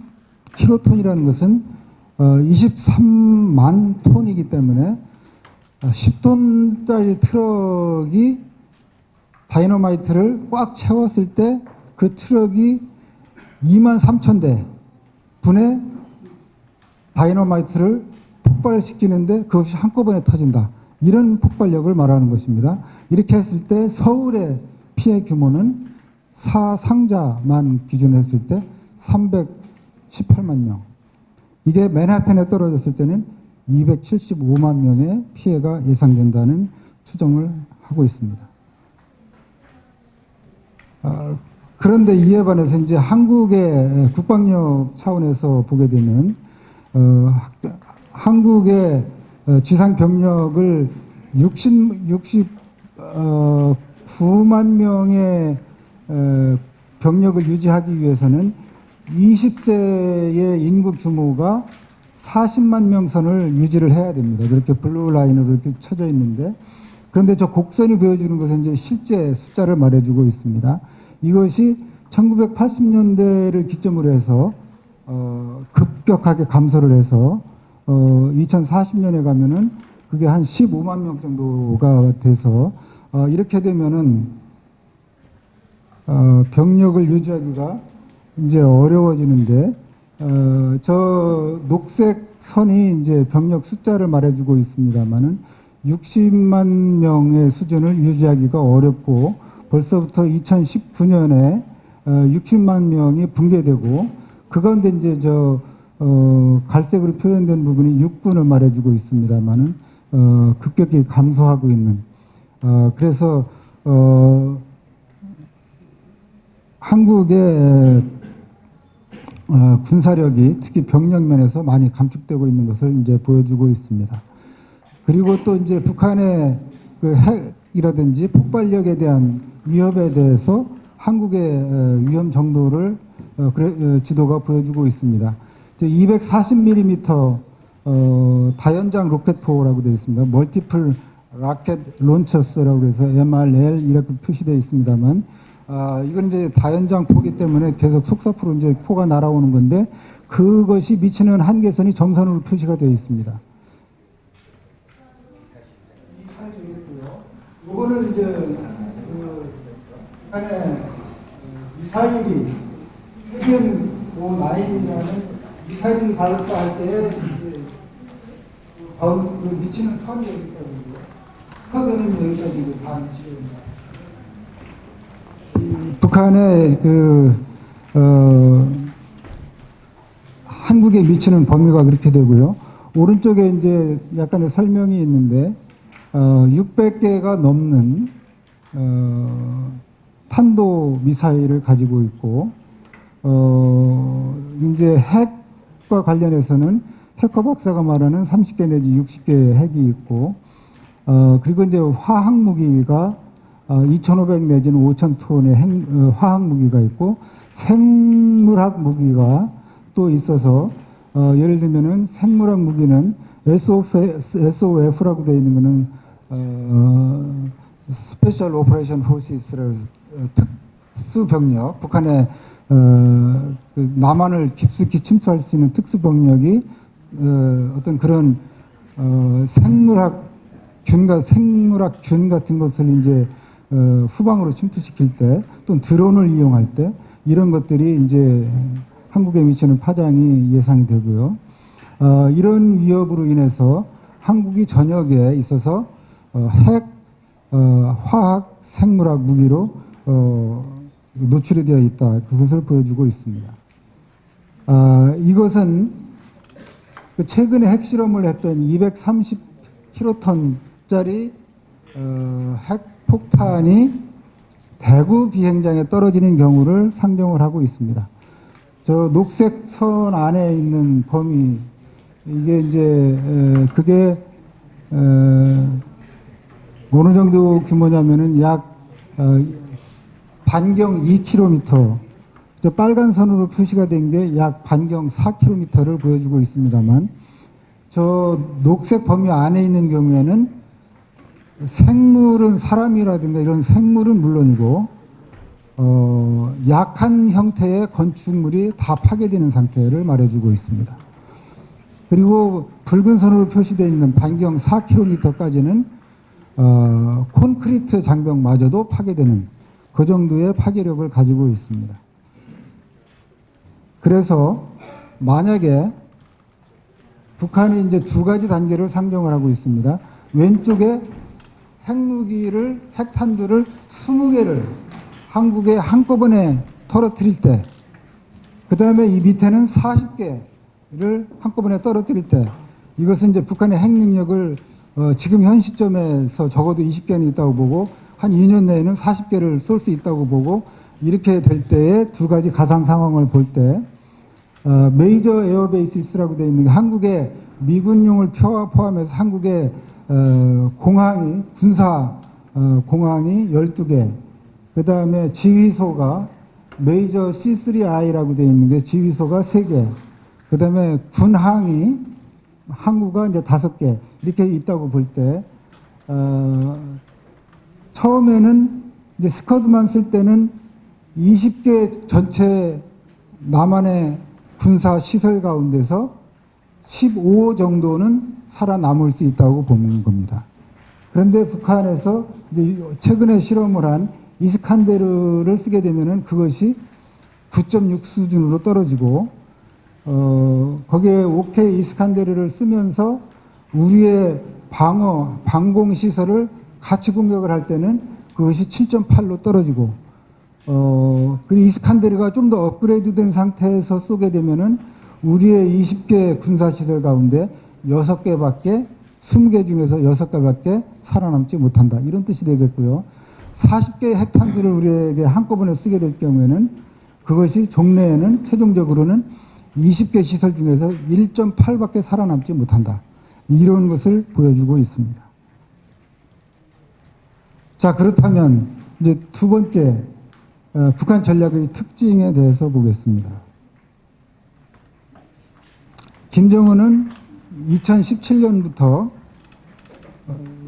킬로톤이라는 것은 23만 톤이기 때문에 10톤짜리 트럭이 다이너마이트를 꽉 채웠을 때 그 트럭이 2만 3천 대 분의 다이너마이트를 폭발시키는데 그것이 한꺼번에 터진다, 이런 폭발력을 말하는 것입니다. 이렇게 했을 때 서울의 피해 규모는 사상자만 기준으로 했을 때 318만 명, 이게 맨하탄에 떨어졌을 때는 275만 명의 피해가 예상된다는 추정을 하고 있습니다. 그런데 이에 반해서 이제 한국의 국방력 차원에서 보게 되면 한국의 지상 병력을 69 9만 명의 병력을 유지하기 위해서는 20세의 인구 규모가 40만 명 선을 유지를 해야 됩니다. 이렇게 블루 라인으로 이렇게 쳐져 있는데, 그런데 저 곡선이 보여주는 것은 이제 실제 숫자를 말해주고 있습니다. 이것이 1980년대를 기점으로 해서 급격하게 감소를 해서 2040년에 가면은 그게 한 15만 명 정도가 돼서 이렇게 되면은 병력을 유지하기가 이제 어려워지는데, 저 녹색 선이 이제 병력 숫자를 말해주고 있습니다만은 60만 명의 수준을 유지하기가 어렵고, 벌써부터 2019년에 60만 명이 붕괴되고, 그 가운데 이제 갈색으로 표현된 부분이 육군을 말해주고 있습니다만은 급격히 감소하고 있는. 그래서 한국의 군사력이 특히 병력 면에서 많이 감축되고 있는 것을 이제 보여주고 있습니다. 그리고 또 이제 북한의 그 핵이라든지 폭발력에 대한 위협에 대해서 한국의 위험 정도를 지도가 보여주고 있습니다. 240mm 다연장 로켓포라고 되어 있습니다. 멀티플 라켓 론처스라고 해서 MRL 이렇게 표시되어 있습니다만, 이건 이제 다연장 포기 때문에 계속 속사포로 이제 포가 날아오는 건데, 그것이 미치는 한계선이 점선으로 표시가 되어 있습니다. 이거는 이제 북한의 미사일이 해변 9이라는 미사일이 발사할 때에 미치는 선이 여기까지고요. 서대는 여기까지 다 미치거든요. 북한의 한국에 미치는 범위가 그렇게 되고요. 오른쪽에 이제 약간의 설명이 있는데 600개가 넘는 탄도 미사일을 가지고 있고, 이제 핵과 관련해서는 해커 박사가 말하는 30개 내지 60개의 핵이 있고, 그리고 이제 화학 무기가 2,500 내지는 5,000톤의 화학 무기가 있고, 생물학 무기가 또 있어서 예를 들면은 생물학 무기는 SOF라고 되어 있는 거는 스페셜 오퍼레이션 포시스라고 특수병력, 북한의 남한을 깊숙이 침투할 수 있는 특수병력이 어떤 그런 생물학균 같은 것을 이제 후방으로 침투시킬 때, 또는 드론을 이용할 때, 이런 것들이 이제 한국에 미치는 파장이 예상이 되고요. 이런 위협으로 인해서 한국이 전역에 있어서 핵, 화학, 생물학 무기로 노출이 되어 있다. 그것을 보여주고 있습니다. 이것은 최근에 핵실험을 했던 230킬로톤짜리 핵폭탄이 대구 비행장에 떨어지는 경우를 상정을 하고 있습니다. 저 녹색 선 안에 있는 범위, 이게 이제 그게 어느 정도 규모냐면은 약 반경 2km, 저 빨간 선으로 표시가 된 게 약 반경 4km를 보여주고 있습니다만, 저 녹색 범위 안에 있는 경우에는 생물은, 사람이라든가 이런 생물은 물론이고 약한 형태의 건축물이 다 파괴되는 상태를 말해주고 있습니다. 그리고 붉은 선으로 표시되어 있는 반경 4km까지는 콘크리트 장벽마저도 파괴되는 그 정도의 파괴력을 가지고 있습니다. 그래서 만약에 북한이 이제 두 가지 단계를 상정을 하고 있습니다. 왼쪽에 핵무기를, 핵탄두를 20개를 한국에 한꺼번에 떨어뜨릴 때, 그 다음에 이 밑에는 40개를 한꺼번에 떨어뜨릴 때, 이것은 이제 북한의 핵 능력을 지금 현 시점에서 적어도 20개는 있다고 보고, 한 2년 내에는 40개를 쏠 수 있다고 보고, 이렇게 될 때에 두 가지 가상 상황을 볼 때, 메이저 에어베이시스라고 되어 있는 게 한국의 미군용을 포함해서 한국의 공항이, 군사 공항이 12개, 그 다음에 지휘소가 메이저 C3I라고 되어 있는 게 지휘소가 3개, 그 다음에 군항이 항구가 이제 5개 이렇게 있다고 볼 때, 처음에는 이제 스쿼드만 쓸 때는 20개 전체 남한의 군사 시설 가운데서 15 정도는 살아남을 수 있다고 보는 겁니다. 그런데 북한에서 이제 최근에 실험을 한 이스칸데르를 쓰게 되면은 그것이 9.6 수준으로 떨어지고, 거기에 OK 이스칸데르를 쓰면서 우리의 방공 시설을 같이 공격을 할 때는 그것이 7.8로 떨어지고, 그 이스칸데르가 좀 더 업그레이드된 상태에서 쏘게 되면은 우리의 20개 군사시설 가운데 6개밖에, 20개 중에서 6개밖에 살아남지 못한다. 이런 뜻이 되겠고요. 40개의 핵탄두를 우리에게 한꺼번에 쓰게 될 경우에는 그것이 종래에는 최종적으로는 20개 시설 중에서 1.8밖에 살아남지 못한다. 이런 것을 보여주고 있습니다. 자, 그렇다면 이제 두 번째, 북한 전략의 특징에 대해서 보겠습니다. 김정은은 2017년부터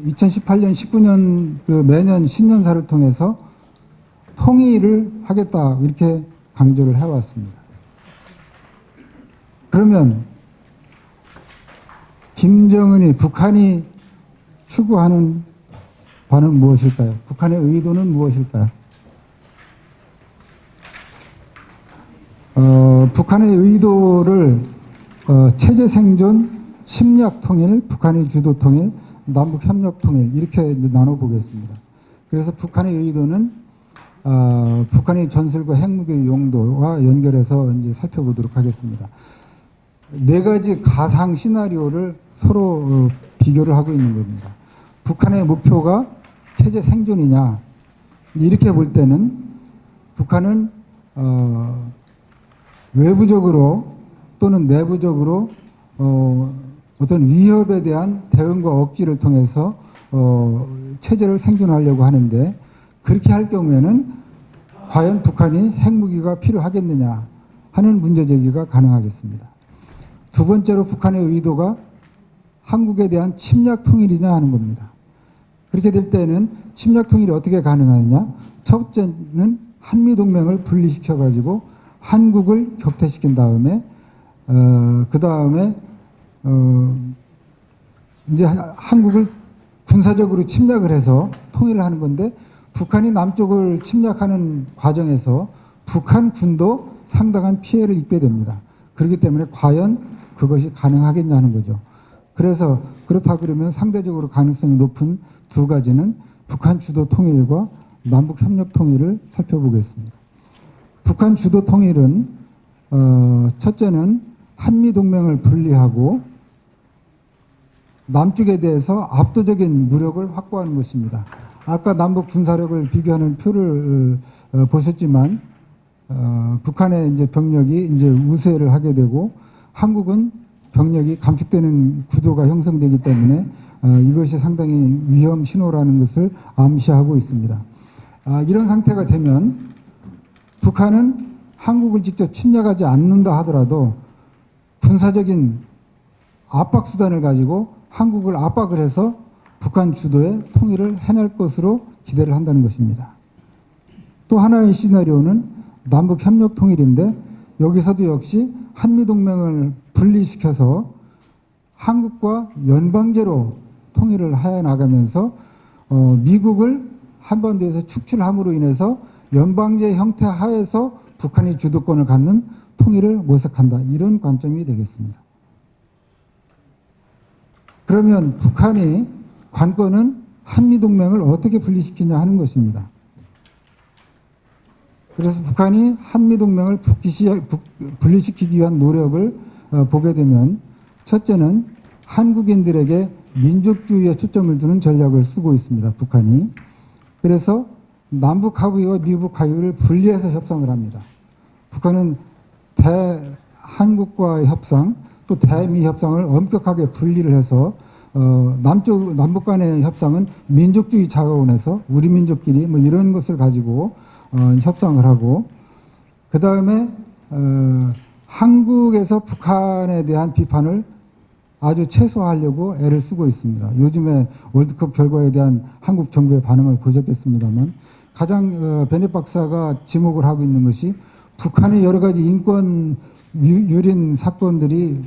2018년, 19년 그 매년 신년사를 통해서 통일을 하겠다 이렇게 강조를 해왔습니다. 그러면 김정은이, 북한이 추구하는 바는 무엇일까요? 북한의 의도는 무엇일까요? 북한의 의도를 체제 생존, 침략 통일, 북한의 주도 통일, 남북 협력 통일 이렇게 이제 나눠보겠습니다. 그래서 북한의 의도는 북한의 전술과 핵무기 용도와 연결해서 이제 살펴보도록 하겠습니다. 4가지 가상 시나리오를 서로 비교를 하고 있는 겁니다. 북한의 목표가 체제 생존이냐, 이렇게 볼 때는 북한은 외부적으로 또는 내부적으로 어떤 위협에 대한 대응과 억지를 통해서 체제를 생존하려고 하는데, 그렇게 할 경우에는 과연 북한이 핵무기가 필요하겠느냐 하는 문제 제기가 가능하겠습니다. 두 번째로 북한의 의도가 한국에 대한 침략 통일이냐 하는 겁니다. 그렇게 될 때는 침략 통일이 어떻게 가능하느냐? 첫 번째는 한미동맹을 분리시켜 가지고 한국을 격퇴시킨 다음에 그 다음에 이제 한국을 군사적으로 침략을 해서 통일을 하는 건데, 북한이 남쪽을 침략하는 과정에서 북한 군도 상당한 피해를 입게 됩니다. 그렇기 때문에 과연 그것이 가능하겠냐는 거죠. 그래서 그렇다 그러면 상대적으로 가능성이 높은 두 가지는 북한 주도 통일과 남북 협력 통일을 살펴보겠습니다. 북한 주도 통일은 첫째는 한미동맹을 분리하고 남쪽에 대해서 압도적인 무력을 확보하는 것입니다. 아까 남북 군사력을 비교하는 표를 보셨지만 북한의 이제 병력이 이제 우세를 하게 되고 한국은 병력이 감축되는 구도가 형성되기 때문에 이것이 상당히 위험 신호라는 것을 암시하고 있습니다. 이런 상태가 되면 북한은 한국을 직접 침략하지 않는다 하더라도 군사적인 압박 수단을 가지고 한국을 압박을 해서 북한 주도의 통일을 해낼 것으로 기대를 한다는 것입니다. 또 하나의 시나리오는 남북 협력 통일인데, 여기서도 역시 한미동맹을 분리시켜서 한국과 연방제로 통일을 해 나가면서 미국을 한반도에서 축출함으로 인해서 연방제 형태 하에서 북한이 주도권을 갖는 통일을 모색한다. 이런 관점이 되겠습니다. 그러면 북한이 관건은 한미동맹을 어떻게 분리시키냐 하는 것입니다. 그래서 북한이 한미동맹을 분리시키기 위한 노력을 보게 되면, 첫째는 한국인들에게 민족주의에 초점을 두는 전략을 쓰고 있습니다. 북한이. 그래서 남북 합의와 미북 합의를 분리해서 협상을 합니다. 북한은 대한국과의 협상, 또 대미 협상을 엄격하게 분리를 해서 남북 간의 협상은 민족주의 차원에서 우리 민족끼리 뭐 이런 것을 가지고 협상을 하고, 그 다음에 한국에서 북한에 대한 비판을 아주 최소화하려고 애를 쓰고 있습니다. 요즘에 월드컵 결과에 대한 한국 정부의 반응을 보셨겠습니다만, 가장 베넷 박사가 지목을 하고 있는 것이 북한의 여러 가지 인권 유린 사건들이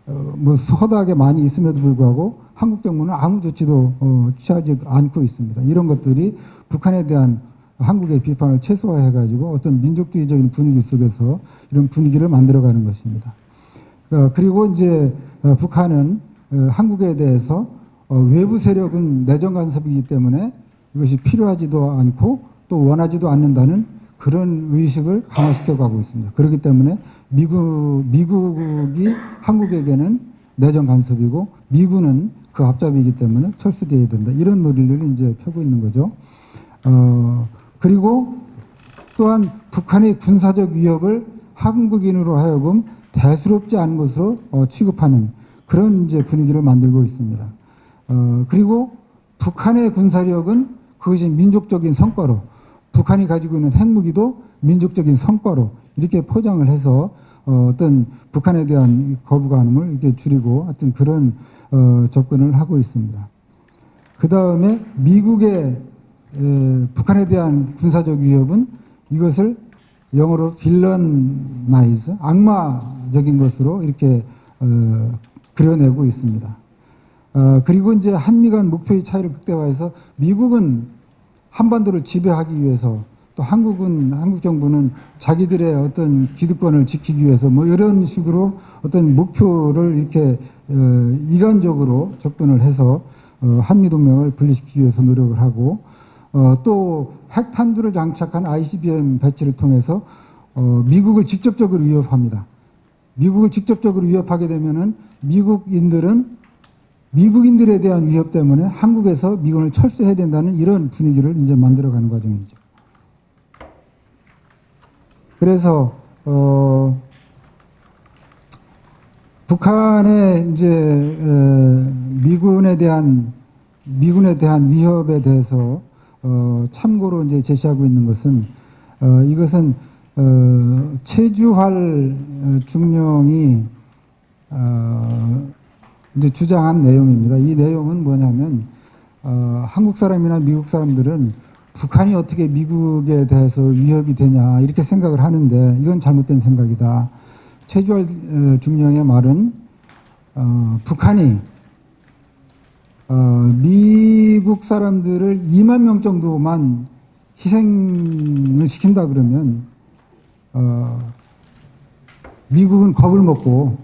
뭐 허다하게 많이 있음에도 불구하고 한국 정부는 아무 조치도 취하지 않고 있습니다. 이런 것들이 북한에 대한 한국의 비판을 최소화해가지고 어떤 민족주의적인 분위기 속에서 이런 분위기를 만들어가는 것입니다. 그리고 이제 북한은 한국에 대해서 외부 세력은 내정 간섭이기 때문에 이것이 필요하지도 않고 또 원하지도 않는다는 그런 의식을 강화시켜 가고 있습니다. 그렇기 때문에 미국이 한국에게는 내정 간섭이고 미군은 그 앞잡이이기 때문에 철수되어야 된다. 이런 논리를 이제 펴고 있는 거죠. 그리고 또한 북한의 군사적 위협을 한국인으로 하여금 대수롭지 않은 것으로 취급하는 그런 이제 분위기를 만들고 있습니다. 그리고 북한의 군사력은 그것이 민족적인 성과로, 북한이 가지고 있는 핵무기도 민족적인 성과로 이렇게 포장을 해서 어떤 북한에 대한 거부감을 이렇게 줄이고 하여튼 그런 접근을 하고 있습니다. 그 다음에 미국의 북한에 대한 군사적 위협은 이것을 영어로 빌런나이즈, 악마적인 것으로 이렇게 그려내고 있습니다. 그리고 이제 한미 간 목표의 차이를 극대화해서 미국은 한반도를 지배하기 위해서, 또 한국 정부는 자기들의 어떤 기득권을 지키기 위해서 뭐 이런 식으로 어떤 목표를 이렇게 이관적으로 접근을 해서 한미 동맹을 분리시키기 위해서 노력을 하고, 또 핵탄두를 장착한 ICBM 배치를 통해서 미국을 직접적으로 위협합니다. 미국을 직접적으로 위협하게 되면은 미국인들에 대한 위협 때문에 한국에서 미군을 철수해야 된다는 이런 분위기를 이제 만들어가는 과정이죠. 그래서 북한의 이제 미군에 대한 위협에 대해서 참고로 이제 제시하고 있는 것은 이것은 최주활 중령이 이제 주장한 내용입니다. 이 내용은 뭐냐면 한국 사람이나 미국 사람들은 북한이 어떻게 미국에 대해서 위협이 되냐 이렇게 생각을 하는데 이건 잘못된 생각이다. 최주활 중령의 말은 북한이 미국 사람들을 2만 명 정도만 희생을 시킨다 그러면 미국은 겁을 먹고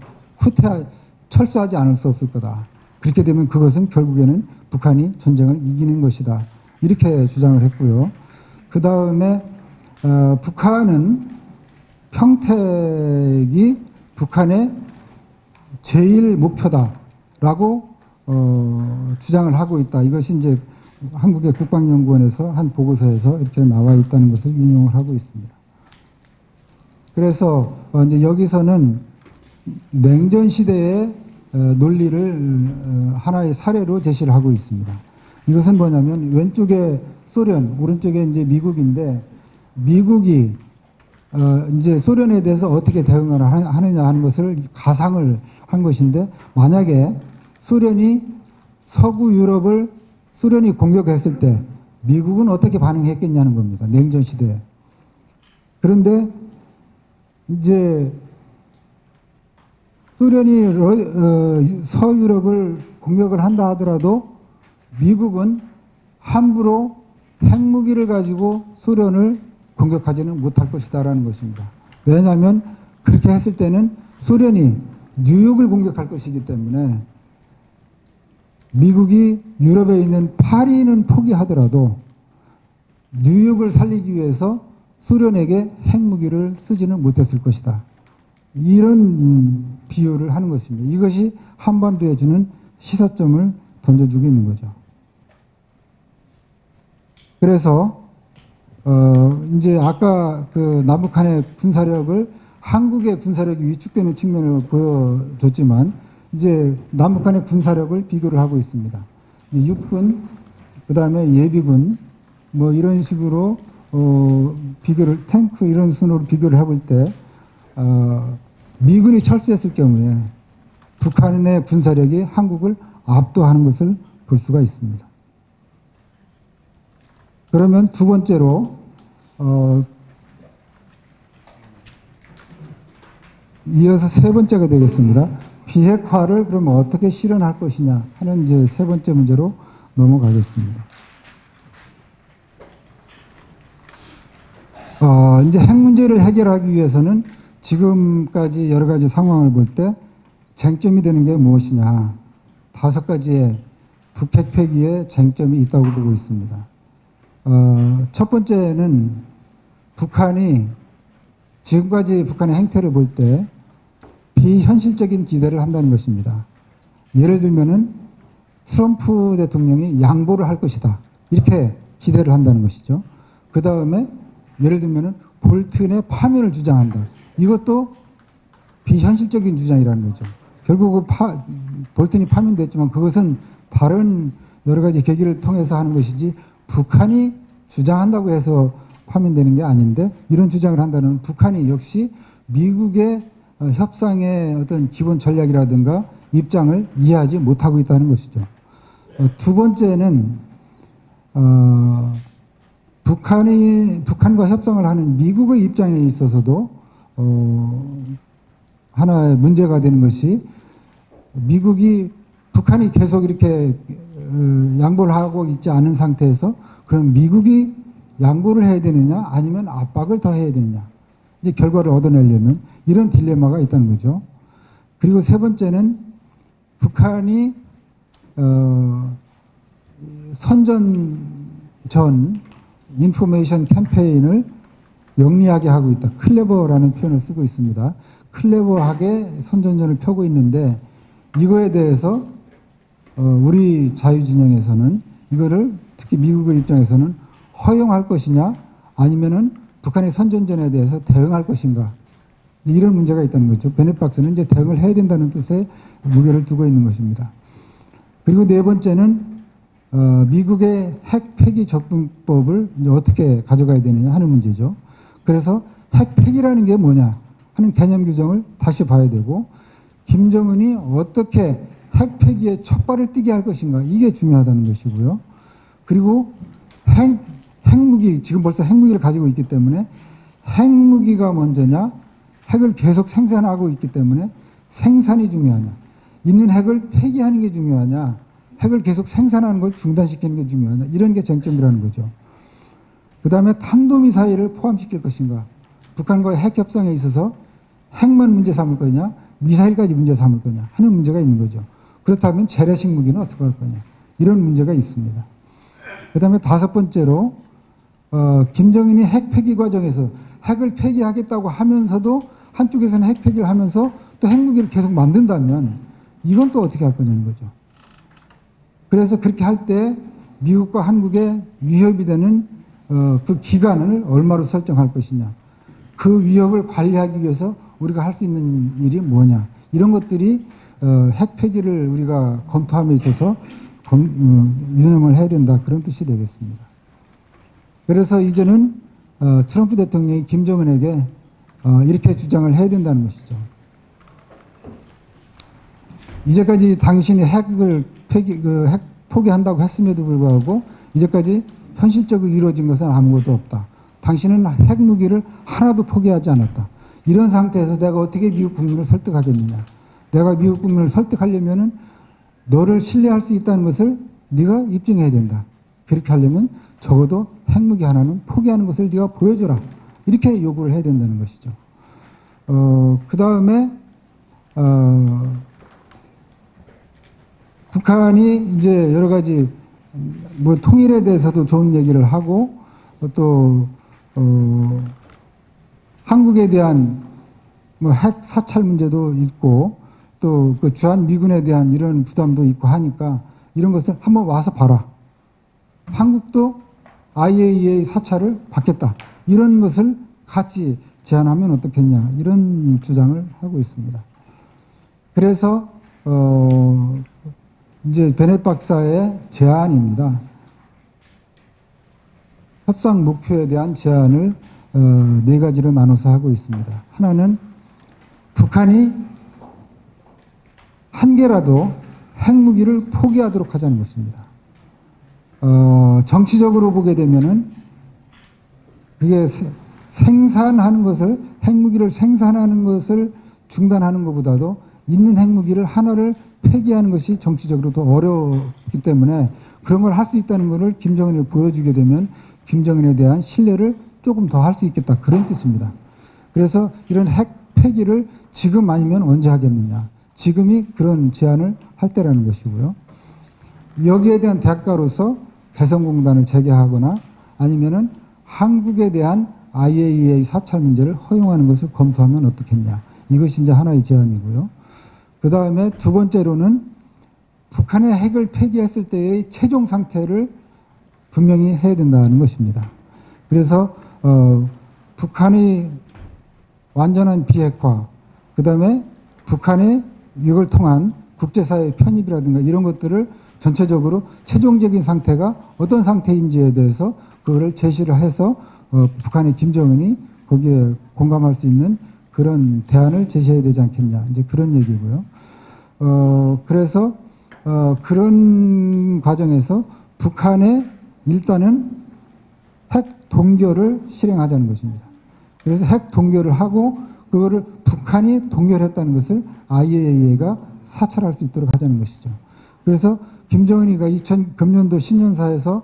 철수하지 않을 수 없을 거다. 그렇게 되면 그것은 결국에는 북한이 전쟁을 이기는 것이다. 이렇게 주장을 했고요. 그 다음에 북한은 평택이 북한의 제일 목표다라고 주장을 하고 있다. 이것이 이제 한국의 국방연구원에서 한 보고서에서 이렇게 나와 있다는 것을 인용을 하고 있습니다. 그래서 이제 여기서는 냉전 시대의 논리를 하나의 사례로 제시를 하고 있습니다. 이것은 뭐냐면 왼쪽에 소련, 오른쪽에 이제 미국인데 미국이 이제 소련에 대해서 어떻게 대응을 하느냐 하는 것을 가상을 한 것인데 만약에 소련이 서구 유럽을 소련이 공격했을 때 미국은 어떻게 반응했겠냐는 겁니다. 냉전 시대에. 그런데 이제 소련이 서유럽을 공격을 한다 하더라도 미국은 함부로 핵무기를 가지고 소련을 공격하지는 못할 것이다라는 것입니다. 왜냐하면 그렇게 했을 때는 소련이 뉴욕을 공격할 것이기 때문에 미국이 유럽에 있는 파리는 포기하더라도 뉴욕을 살리기 위해서 소련에게 핵무기를 쓰지는 못했을 것이다. 이런 비유를 하는 것입니다. 이것이 한반도에 주는 시사점을 던져주고 있는 거죠. 그래서 이제 아까 그 남북한의 군사력을 한국의 군사력이 위축되는 측면을 보여줬지만 이제 남북 간의 군사력을 비교를 하고 있습니다. 육군, 그다음에 예비군, 뭐 이런 식으로 비교를, 탱크 이런 순으로 비교를 해볼 때 미군이 철수했을 경우에 북한의 군사력이 한국을 압도하는 것을 볼 수가 있습니다. 그러면 두 번째로 이어서 세 번째가 되겠습니다. 비핵화를 그러면 어떻게 실현할 것이냐 하는 이제 세 번째 문제로 넘어가겠습니다. 이제 핵 문제를 해결하기 위해서는 지금까지 여러 가지 상황을 볼 때 쟁점이 되는 게 무엇이냐. 5가지의 북핵 폐기에 쟁점이 있다고 보고 있습니다. 첫 번째는 북한이 지금까지 북한의 행태를 볼 때 비현실적인 기대를 한다는 것입니다. 예를 들면은 트럼프 대통령이 양보를 할 것이다. 이렇게 기대를 한다는 것이죠. 그 다음에 예를 들면은 볼튼의 파면을 주장한다. 이것도 비현실적인 주장이라는 거죠. 결국 볼튼이 파면됐지만 그것은 다른 여러 가지 계기를 통해서 하는 것이지 북한이 주장한다고 해서 파면되는 게 아닌데 이런 주장을 한다는 북한이 역시 미국의 협상의 어떤 기본 전략이라든가 입장을 이해하지 못하고 있다는 것이죠. 두 번째는 북한과 협상을 하는 미국의 입장에 있어서도 하나의 문제가 되는 것이 미국이 북한이 계속 이렇게 양보를 하고 있지 않은 상태에서 그럼 미국이 양보를 해야 되느냐 아니면 압박을 더 해야 되느냐 이제 결과를 얻어내려면 이런 딜레마가 있다는 거죠. 그리고 세 번째는 북한이 선전 전 인포메이션 캠페인을 영리하게 하고 있다. 클레버라는 표현을 쓰고 있습니다. 클레버하게 선전전을 펴고 있는데 이거에 대해서 우리 자유진영에서는 이거를 특히 미국의 입장에서는 허용할 것이냐 아니면은 북한의 선전전에 대해서 대응할 것인가 이런 문제가 있다는 거죠. 베넷 박사는 이제 대응을 해야 된다는 뜻의 무게를 두고 있는 것입니다. 그리고 네 번째는 미국의 핵 폐기 접근법을 이제 어떻게 가져가야 되느냐 하는 문제죠. 그래서 핵 폐기라는 게 뭐냐 하는 개념 규정을 다시 봐야 되고 김정은이 어떻게 핵 폐기에 첫 발을 띄게 할 것인가 이게 중요하다는 것이고요. 그리고 핵무기 지금 벌써 핵무기를 가지고 있기 때문에 핵무기가 먼저냐 핵을 계속 생산하고 있기 때문에 생산이 중요하냐 있는 핵을 폐기하는 게 중요하냐 핵을 계속 생산하는 걸 중단시키는 게 중요하냐 이런 게 쟁점이라는 거죠. 그 다음에 탄도미사일을 포함시킬 것인가 북한과의 핵 협상에 있어서 핵만 문제 삼을 거냐 미사일까지 문제 삼을 거냐 하는 문제가 있는 거죠. 그렇다면 재래식 무기는 어떻게 할 거냐 이런 문제가 있습니다. 그 다음에 다섯 번째로 김정은이 핵 폐기 과정에서 핵을 폐기하겠다고 하면서도 한쪽에서는 핵 폐기를 하면서 또 핵무기를 계속 만든다면 이건 또 어떻게 할 거냐는 거죠. 그래서 그렇게 할 때 미국과 한국의 위협이 되는 그 기간을 얼마로 설정할 것이냐 그 위협을 관리하기 위해서 우리가 할 수 있는 일이 뭐냐 이런 것들이 핵 폐기를 우리가 검토함에 있어서 유념을 해야 된다 그런 뜻이 되겠습니다. 그래서 이제는 트럼프 대통령이 김정은에게 이렇게 주장을 해야 된다는 것이죠. 이제까지 당신이 핵 포기한다고 했음에도 불구하고 이제까지 현실적으로 이루어진 것은 아무것도 없다. 당신은 핵무기를 하나도 포기하지 않았다. 이런 상태에서 내가 어떻게 미국 국민을 설득하겠느냐. 내가 미국 국민을 설득하려면은 너를 신뢰할 수 있다는 것을 네가 입증해야 된다. 그렇게 하려면 적어도 핵무기 하나는 포기하는 것을 네가 보여줘라. 이렇게 요구를 해야 된다는 것이죠. 그 다음에 북한이 이제 여러 가지 뭐 통일에 대해서도 좋은 얘기를 하고 또 한국에 대한 뭐 핵 사찰 문제도 있고 또 그 주한 미군에 대한 이런 부담도 있고 하니까 이런 것을 한번 와서 봐라. 한국도 IAEA 사찰을 받겠다. 이런 것을 같이 제안하면 어떻겠냐. 이런 주장을 하고 있습니다. 그래서 이제 베넷 박사의 제안입니다. 협상 목표에 대한 제안을 네 가지로 나눠서 하고 있습니다. 하나는 북한이 한 개라도 핵무기를 포기하도록 하자는 것입니다. 정치적으로 보게 되면은 그게 생산하는 것을, 핵무기를 생산하는 것을 중단하는 것보다도 있는 핵무기를 하나를 폐기하는 것이 정치적으로 더 어렵기 때문에 그런 걸 할 수 있다는 것을 김정은이 보여주게 되면 김정은에 대한 신뢰를 조금 더 할 수 있겠다, 그런 뜻입니다. 그래서 이런 핵 폐기를 지금 아니면 언제 하겠느냐, 지금이 그런 제안을 할 때라는 것이고요. 여기에 대한 대가로서 개성공단을 재개하거나 아니면은 한국에 대한 IAEA 사찰 문제를 허용하는 것을 검토하면 어떻겠냐, 이것이 이제 하나의 제안이고요. 그 다음에 두 번째로는 북한의 핵을 폐기했을 때의 최종 상태를 분명히 해야 된다는 것입니다. 그래서 북한의 완전한 비핵화, 그 다음에 북한의 이걸 통한 국제사회의 편입이라든가 이런 것들을 전체적으로 최종적인 상태가 어떤 상태인지에 대해서 그거를 제시를 해서 북한의 김정은이 거기에 공감할 수 있는 그런 대안을 제시해야 되지 않겠냐, 이제 그런 얘기고요. 그래서 그런 과정에서 북한의 일단은 핵 동결을 실행하자는 것입니다. 그래서 핵 동결을 하고 그거를 북한이 동결했다는 것을 IAEA가 사찰할 수 있도록 하자는 것이죠. 그래서 김정은이가 2000금년도 신년사에서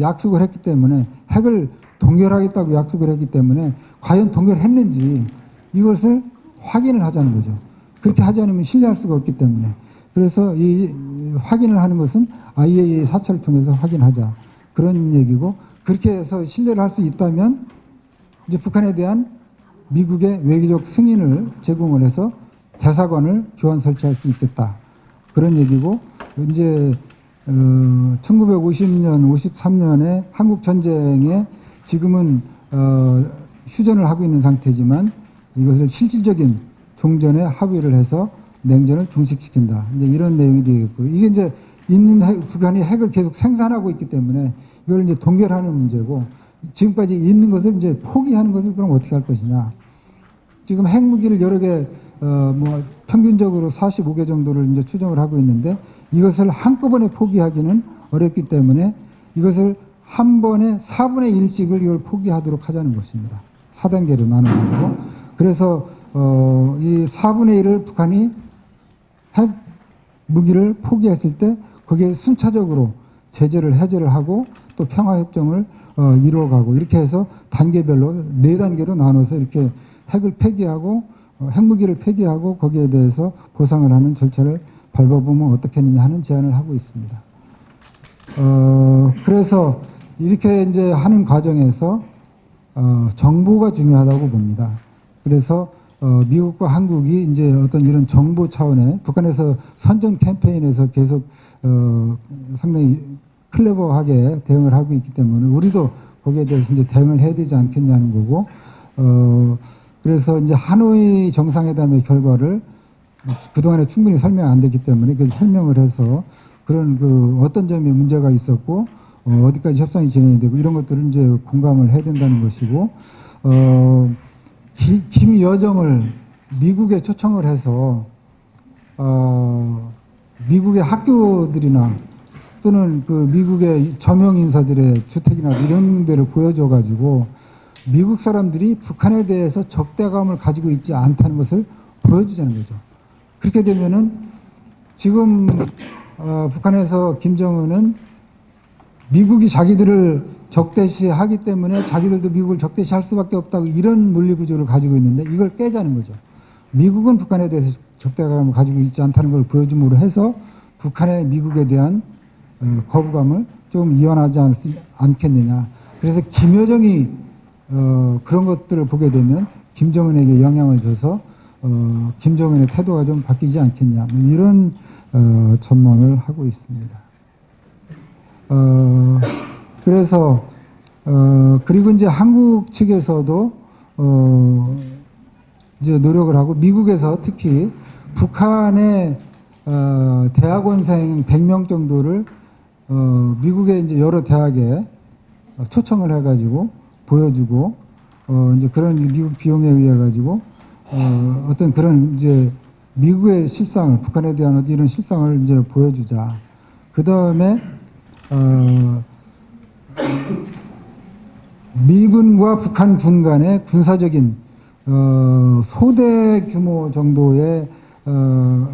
약속을 했기 때문에 핵을 동결하겠다고 약속을 했기 때문에 과연 동결했는지 이것을 확인을 하자는 거죠. 그렇게 하지 않으면 신뢰할 수가 없기 때문에. 그래서 이 확인을 하는 것은 IAEA 사찰을 통해서 확인하자, 그런 얘기고, 그렇게 해서 신뢰를 할 수 있다면 이제 북한에 대한 미국의 외교적 승인을 제공을 해서 대사관을 교환 설치할 수 있겠다, 그런 얘기고, 이제 1950년, 53년에 한국 전쟁에 지금은 휴전을 하고 있는 상태지만 이것을 실질적인 종전에 합의를 해서 냉전을 종식시킨다, 이제 이런 내용이 되겠고, 이게 이제 있는 북한이 핵을 계속 생산하고 있기 때문에 이걸 이제 동결하는 문제고, 지금까지 있는 것을 이제 포기하는 것을 그럼 어떻게 할 것이냐. 지금 핵무기를 여러 개, 평균적으로 45개 정도를 이제 추정을 하고 있는데 이것을 한꺼번에 포기하기는 어렵기 때문에 이것을 한 번에 4분의 1씩을 이걸 포기하도록 하자는 것입니다. 4단계로 나눠가지고. 그래서 이 4분의 1을 북한이 핵 무기를 포기했을 때 거기에 순차적으로 제재를 해제를 하고 또 평화협정을 이루어가고, 이렇게 해서 단계별로 4단계로 나눠서 이렇게 핵을 폐기하고 핵무기를 폐기하고 거기에 대해서 보상을 하는 절차를 밟아보면 어떻겠느냐 하는 제안을 하고 있습니다. 그래서 이렇게 이제 하는 과정에서 정보가 중요하다고 봅니다. 그래서 미국과 한국이 이제 어떤 이런 정보 차원의 북한에서 선전 캠페인에서 계속 상당히 클레버하게 대응을 하고 있기 때문에 우리도 거기에 대해서 이제 대응을 해야 되지 않겠냐는 거고, 그래서 이제 하노이 정상회담의 결과를 그동안에 충분히 설명 안 됐기 때문에 그 설명을 해서 그런 그 어떤 점이 문제가 있었고 어디까지 협상이 진행이 되고 이런 것들을 이제 공감을 해야 된다는 것이고, 김여정을 미국에 초청을 해서 미국의 학교들이나 또는 그 미국의 저명 인사들의 주택이나 이런 데를 보여줘 가지고 미국 사람들이 북한에 대해서 적대감을 가지고 있지 않다는 것을 보여주자는 거죠. 그렇게 되면은 지금 북한에서 김정은은 미국이 자기들을 적대시하기 때문에 자기들도 미국을 적대시할 수밖에 없다고 이런 논리 구조를 가지고 있는데 이걸 깨자는 거죠. 미국은 북한에 대해서 적대감을 가지고 있지 않다는 걸 보여줌으로 해서 북한의 미국에 대한 거부감을 좀 이완하지 않겠느냐. 그래서 김여정이 그런 것들을 보게 되면 김정은에게 영향을 줘서 김정은의 태도가 좀 바뀌지 않겠냐, 이런 전망을 하고 있습니다. 그래서 그리고 이제 한국 측에서도 이제 노력을 하고 미국에서 특히 북한의 대학원생 100명 정도를 미국의 이제 여러 대학에 초청을 해가지고 보여주고 이제 그런 미국 비용에 의해 가지고 어떤 그런 이제 미국의 실상을, 북한에 대한 어떤 이런 실상을 이제 보여주자. 그 다음에 미군과 북한군 간의 군사적인 소대 규모 정도의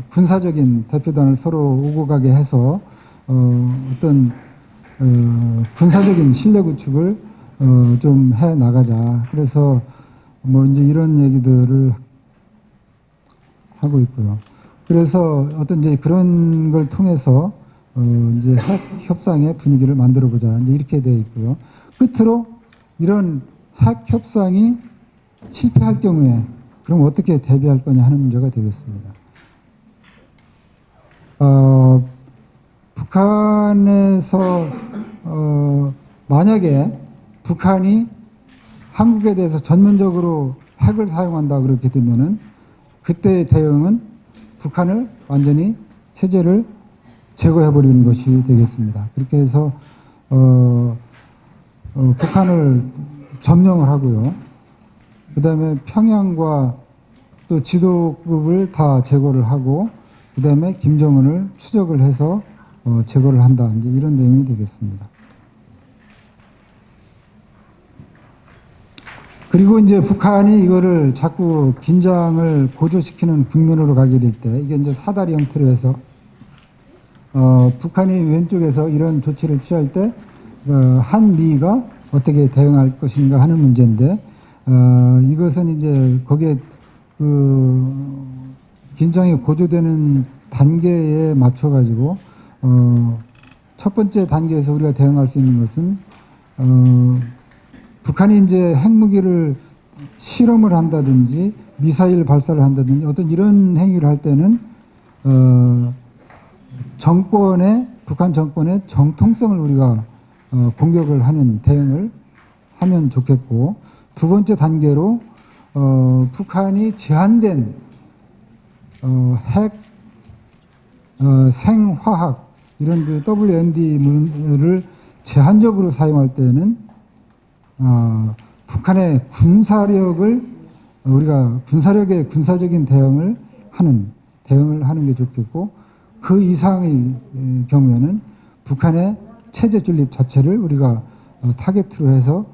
군사적인 대표단을 서로 오고 가게 해서 어떤 군사적인 신뢰 구축을 좀 해 나가자. 그래서 뭐 이제 이런 얘기들을 하고 있고요. 그래서 어떤 이제 그런 걸 통해서 이제 핵 협상의 분위기를 만들어 보자. 이제 이렇게 되어 있고요. 끝으로 이런 핵 협상이 실패할 경우에 그럼 어떻게 대비할 거냐 하는 문제가 되겠습니다. 북한에서 만약에 북한이 한국에 대해서 전면적으로 핵을 사용한다 그렇게 되면은 그때의 대응은 북한을 완전히 체제를 제거해 버리는 것이 되겠습니다. 그렇게 해서 북한을 점령을 하고요. 그 다음에 평양과 또 지도국을 다 제거를 하고 그 다음에 김정은을 추적을 해서 제거를 한다. 이제 이런 내용이 되겠습니다. 그리고 이제 북한이 이거를 자꾸 긴장을 고조시키는 국면으로 가게 될 때 이게 이제 사다리 형태로 해서 북한이 왼쪽에서 이런 조치를 취할 때 한미가 어떻게 대응할 것인가 하는 문제인데 이것은 이제 거기에 그 긴장이 고조되는 단계에 맞춰 가지고 첫 번째 단계에서 우리가 대응할 수 있는 것은 북한이 이제 핵무기를 실험을 한다든지 미사일 발사를 한다든지 어떤 이런 행위를 할 때는 북한 정권의 정통성을 우리가 공격을 하는 대응을 하면 좋겠고 두 번째 단계로 북한이 제한된 핵, 생화학 이런 그 WMD를 제한적으로 사용할 때는 북한의 군사력을 우리가 군사력의 군사적인 대응을 하는 게 좋겠고 그 이상의 경우에는 북한의 체제 존립 자체를 우리가 타겟으로 해서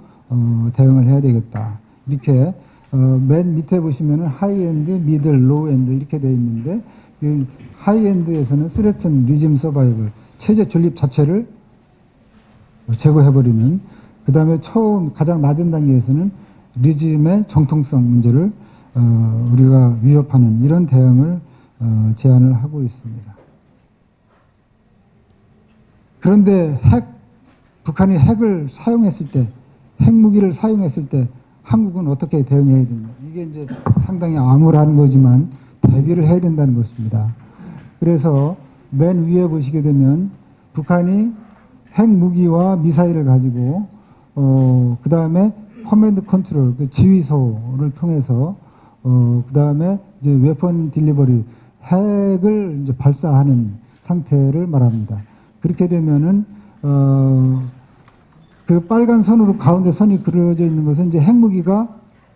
대응을 해야 되겠다. 이렇게 맨 밑에 보시면은 하이엔드, 미들, 로우엔드 이렇게 되어 있는데 이 하이엔드에서는 스레튼 리즘 서바이벌 체제 존립 자체를 제거해버리는 그 다음에 처음 가장 낮은 단계에서는 리즘의 정통성 문제를 우리가 위협하는 이런 대응을 제안을 하고 있습니다. 그런데 북한이 핵을 사용했을 때, 핵무기를 사용했을 때 한국은 어떻게 대응해야 되냐. 이게 이제 상당히 암울한 거지만 대비를 해야 된다는 것입니다. 그래서 맨 위에 보시게 되면 북한이 핵무기와 미사일을 가지고 그 다음에 커맨드 컨트롤, 그 지휘소를 통해서 그 다음에 이제 웨폰 딜리버리, 핵을 이제 발사하는 상태를 말합니다. 그렇게 되면은 그 빨간 선으로 가운데 선이 그려져 있는 것은 이제 핵무기가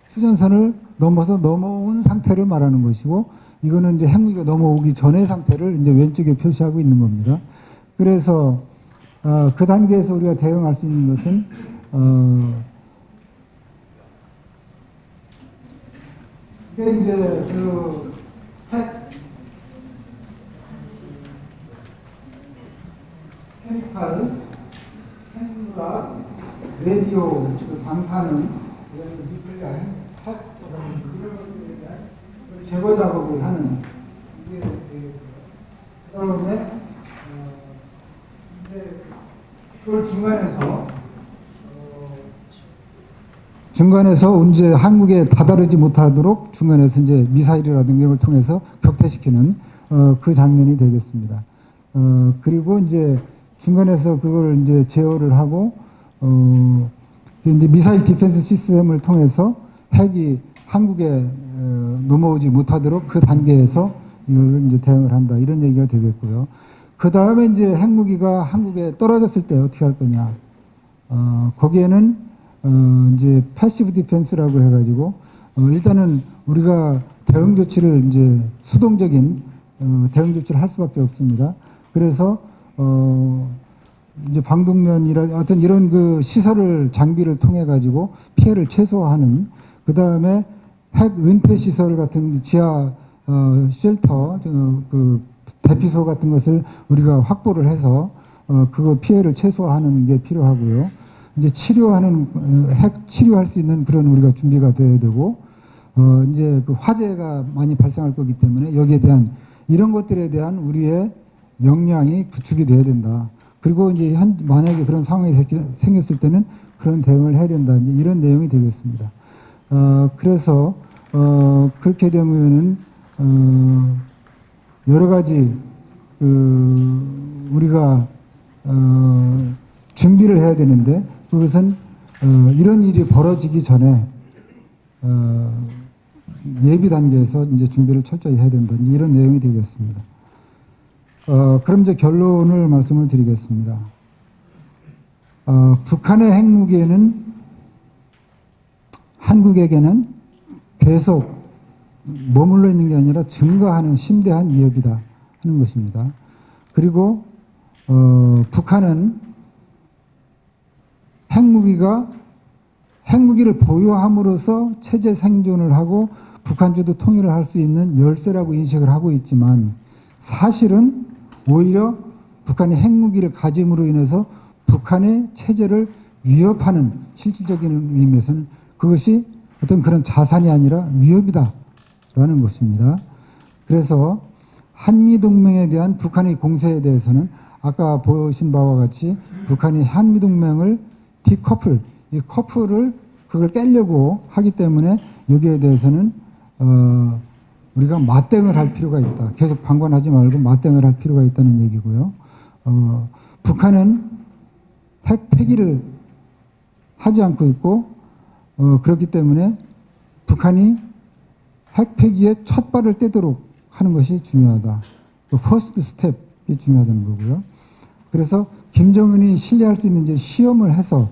휴전선을 넘어서 넘어온 상태를 말하는 것이고 이거는 이제 핵무기가 넘어오기 전의 상태를 이제 왼쪽에 표시하고 있는 겁니다. 그래서 그 단계에서 우리가 대응할 수 있는 것은 이게 이제 그 케미칼, 생물학, 라디오, 방사능, 뉴클리아, 핵, 이런 것들에 대한 제거 작업을 하는 이게 그다음에 이제 그걸 중간에서 이제 한국에 다다르지 못하도록 중간에서 이제 미사일이라든가 이걸 통해서 격퇴시키는 그 장면이 되겠습니다. 그리고 이제 중간에서 그걸 이제 제어를 하고 이제 미사일 디펜스 시스템을 통해서 핵이 한국에 넘어오지 못하도록 그 단계에서 이걸 이제 대응을 한다 이런 얘기가 되겠고요. 그 다음에 이제 핵무기가 한국에 떨어졌을 때 어떻게 할 거냐. 거기에는 이제 패시브 디펜스라고 해가지고 일단은 우리가 대응 조치를 이제 수동적인 대응 조치를 할 수밖에 없습니다. 그래서 이제 방독면이라 어떤 이런 그 시설을 장비를 통해 가지고 피해를 최소화하는 그 다음에 핵 은폐 시설 같은 지하 쉘터 그 대피소 같은 것을 우리가 확보를 해서 그거 피해를 최소화하는 게 필요하고요. 이제 치료하는 핵 치료할 수 있는 그런 우리가 준비가 돼야 되고 이제 그 화재가 많이 발생할 거기 때문에 여기에 대한 이런 것들에 대한 우리의 역량이 구축이 돼야 된다. 그리고 이제 만약에 그런 상황이 생겼을 때는 그런 대응을 해야 된다. 이제 이런 내용이 되겠습니다. 그래서 그렇게 되면은 여러 가지 우리가 준비를 해야 되는데 그것은 이런 일이 벌어지기 전에 예비 단계에서 이제 준비를 철저히 해야 된다. 이제 이런 내용이 되겠습니다. 그럼 이제 결론을 말씀을 드리겠습니다. 북한의 핵무기에는 한국에게는 계속 머물러 있는 게 아니라 증가하는 심대한 위협이다 하는 것입니다. 그리고 북한은 핵무기를 보유함으로써 체제 생존을 하고 북한주도 통일을 할 수 있는 열쇠라고 인식을 하고 있지만 사실은 오히려 북한이 핵무기를 가짐으로 인해서 북한의 체제를 위협하는 실질적인 의미에서는 그것이 어떤 그런 자산이 아니라 위협이다라는 것입니다. 그래서 한미동맹에 대한 북한의 공세에 대해서는 아까 보신 바와 같이 북한이 한미동맹을 디커플, 이 커플을 그걸 깨려고 하기 때문에 여기에 대해서는 우리가 맞대응을 할 필요가 있다. 계속 방관하지 말고 맞대응을 할 필요가 있다는 얘기고요. 북한은 핵 폐기를 하지 않고 있고 그렇기 때문에 북한이 핵 폐기의 첫 발을 떼도록 하는 것이 중요하다. 퍼스트 스텝이 중요하다는 거고요. 그래서 김정은이 신뢰할 수 있는 이제 시험을 해서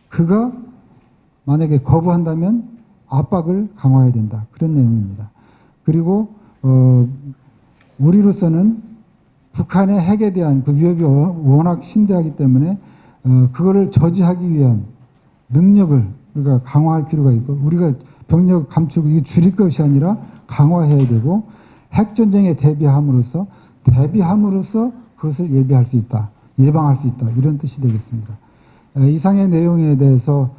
그가 만약에 거부한다면 압박을 강화해야 된다. 그런 내용입니다. 그리고 우리로서는 북한의 핵에 대한 그 위협이 워낙 심대하기 때문에 그거를 저지하기 위한 능력을 우리가 강화할 필요가 있고 우리가 병력 감축을 줄일 것이 아니라 강화해야 되고 핵전쟁에 대비함으로써 그것을 예비할 수 있다. 예방할 수 있다. 이런 뜻이 되겠습니다. 이상의 내용에 대해서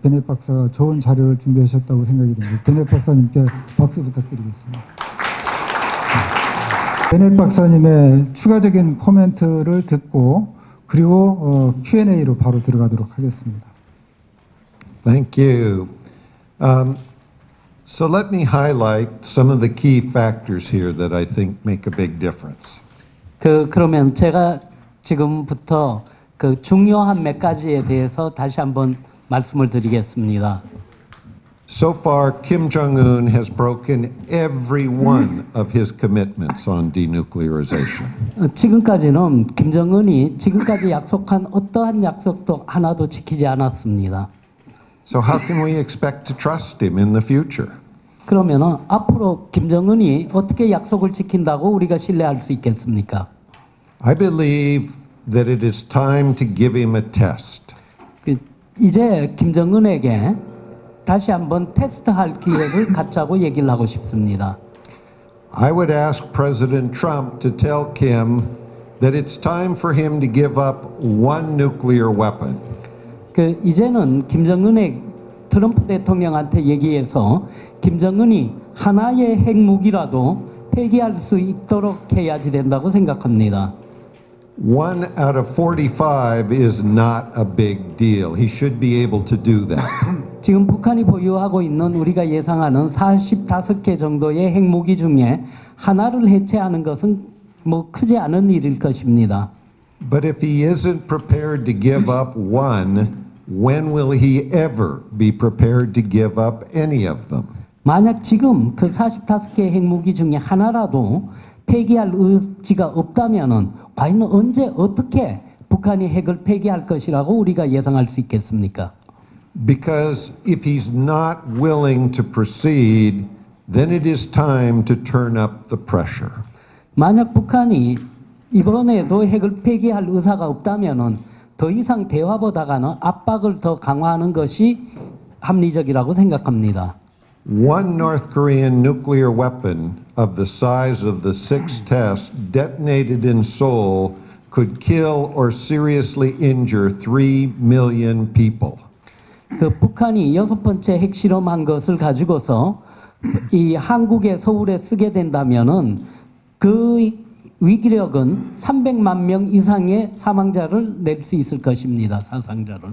베넷 박사가 좋은 자료를 준비하셨다고 생각이 듭니다. 베넷 박사님께 박수 부탁드리겠습니다. 베넷 박사님의 추가적인 코멘트를 듣고 그리고 Q&A로 바로 들어가도록 하겠습니다. Thank you. So let me highlight some of the key factors here that I think make a big difference. 그러면 제가 지금부터 그 중요한 몇 가지에 대해서 다시 한번 말씀을 드리겠습니다. So far, Kim Jong-un has broken every one of his commitments on denuclearization. 지금까지는 김정은이 지금까지 약속한 어떠한 약속도 하나도 지키지 않았습니다. So how can we expect to trust him in the future? 그러면은 앞으로 김정은이 어떻게 약속을 지킨다고 우리가 신뢰할 수 있겠습니까? I believe that it is time to give him a test. 이제 김정은에게 다시 한번 테스트할 기회를 갖자고 얘기를 하고 싶습니다. I would ask President Trump to tell Kim that it's time for him to give up one nuclear weapon. 이제는 김정은의 트럼프 대통령한테 얘기해서 김정은이 하나의 핵무기라도 폐기할 수 있도록 해야지 된다고 생각합니다. 1 out of 45 is not a big deal. He should be able to do that. 지금 북한이 보유하고 있는 우리가 예상하는 45개 정도의 핵무기 중에 하나를 해체하는 것은 뭐 크지 않은 일일 것입니다. But if he isn't prepared to give up one, when will he ever be prepared to give up any of them? 만약 지금 그 45개 핵무기 중에 하나라도 폐기할 의지가 없다면은 과연 언제 어떻게 북한이 핵을 폐기할 것이라고 우리가 예상할 수 있겠습니까? Because if he's not willing to proceed, then it is time to turn up the pressure. 만약 북한이 이번에도 핵을 폐기할 의사가 없다면은 더 이상 대화보다가는 압박을 더 강화하는 것이 합리적이라고 생각합니다. One North Korean nuclear weapon of the size of the 6 tests detonated in Seoul could kill or seriously injure 3 million people. 그 북한이 6번째 핵실험한 것을 가지고서 이 한국의 서울에 쓰게 된다면은 그 위기력은 300만 명 이상의 사망자를 낼 수 있을 것입니다. 사상자를.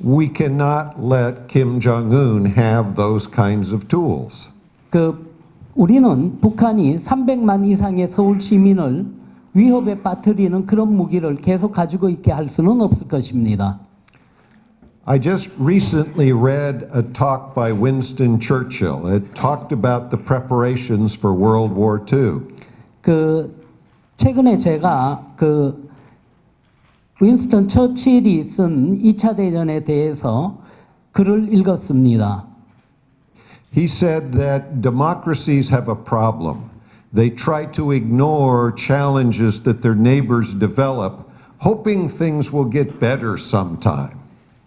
We cannot let Kim Jong-un have those kinds of tools. 그 우리는 북한이 300만 이상의 서울 시민을 위협에 빠뜨리는 그런 무기를 계속 가지고 있게 할 수는 없을 것입니다. I just recently read a talk by Winston Churchill. It talked about the preparations for World War II. 그 최근에 제가 그 윈스턴 처칠이 쓴 2차 대전에 대해서 글을 읽었습니다. He said that democracies have a problem. They try to ignore challenges that their neighbors develop, hoping things will get better sometime.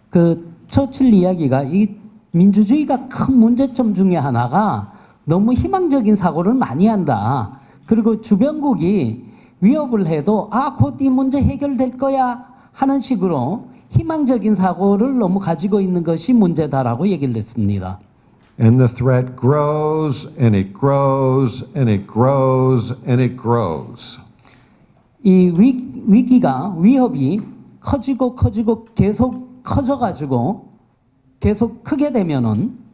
그 처칠 이야기가 이 민주주의가 큰 문제점 중에 하나가 너무 희망적인 사고를 많이 한다. 그리고 주변국이 위협을 해도 곧 이 문제 해결될 거야 하는 식으로 희망적인 사고를 너무 가지고 있는 것이 문제다라고 얘기를 했습니다. And the threat grows and it grows and it grows and it grows. 이 위기가 위협이 커지고 계속 커져가지고 계속 크게 되면은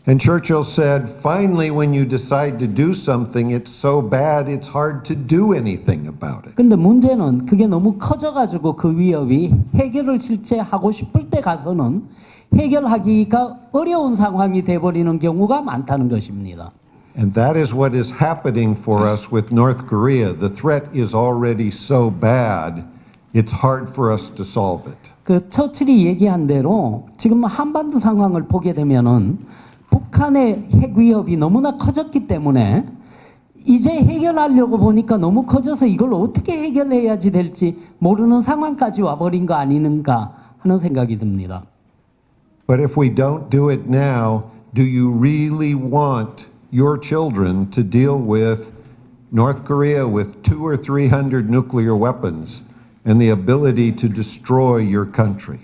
And Churchill said, finally, when you decide to do something, it's so bad, it's hard to do anything about it. 근데 문제는 그게 너무 커져가지고 그 위협이 해결을 실제 하고 싶을 때 가서는 해결하기가 어려운 상황이 돼버리는 경우가 많다는 것입니다. And that is what is happening for us with North Korea. The threat is already so bad, it's hard for us to solve it. 그 처칠이 얘기한 대로 지금 한반도 상황을 보게 되면은 북한의 핵 위협이 너무나 커졌기 때문에 이제 해결하려고 보니까 너무 커져서 이걸 어떻게 해결해야지 될지 모르는 상황까지 와버린 거 아닌가 하는 생각이 듭니다. But if we don't do it now, do you really want your children to deal with North Korea with 200 or 300 nuclear weapons and the ability to destroy your country?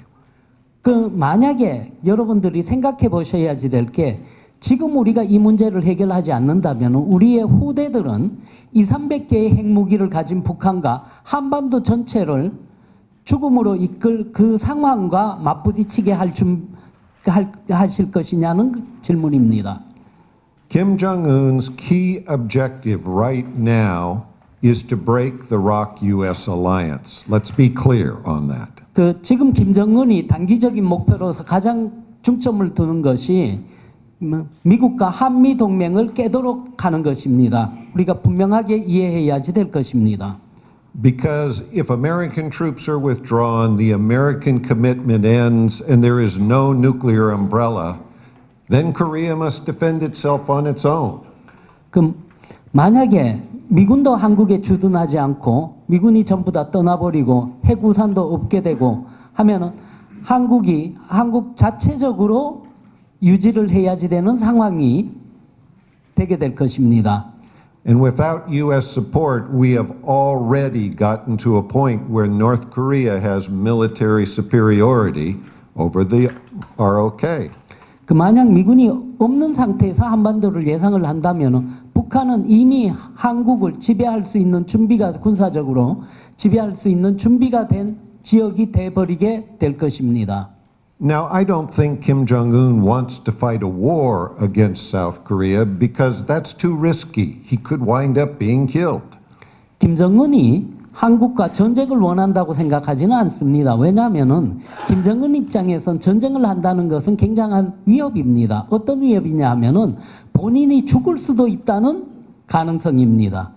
그 만약에 여러분들이 생각해 보셔야지 될 게 지금 우리가 이 문제를 해결하지 않는다면 우리의 후대들은 200~300개의 핵무기를 가진 북한과 한반도 전체를 죽음으로 이끌 그 상황과 맞부딪히게 하실 것이냐는 질문입니다. Kim Jong-un's key objective right now is to break the ROK-US alliance. Let's be clear on that. 그 지금 김정은이 단기적인 목표로서 가장 중점을 두는 것이 미국과 한미 동맹을 깨도록 하는 것입니다. 우리가 분명하게 이해해야지 될 것입니다. Because if American troops are withdrawn, the American commitment ends, and there is no nuclear umbrella, then Korea must defend itself on its own. 그럼 만약에 미군도 한국에 주둔하지 않고 미군이 전부 다 떠나버리고 핵우산도 없게 되고 하면은 한국 자체적으로 유지를 해야지 되는 상황이 되게 될 것입니다. And without U.S. support, we have already gotten to a point where North Korea has military superiority over the ROK. 그 만약 미군이 없는 상태에서 한반도를 예상을 한다면은 북한은 이미 한국을 지배할 수 있는 준비가 군사적으로 지배할 수 있는 준비가 된 지역이 돼버리게 될 것입니다. Now, I don't think Kim Jong-un wants to fight a war against South Korea because that's too risky. He could wind up being killed. 김정은이 한국과 전쟁을 원한다고 생각하지는 않습니다. 왜냐하면은 김정은 입장에선 전쟁을 한다는 것은 굉장한 위협입니다. 어떤 위협이냐 하면은 본인이 죽을 수도 있다는 가능성입니다.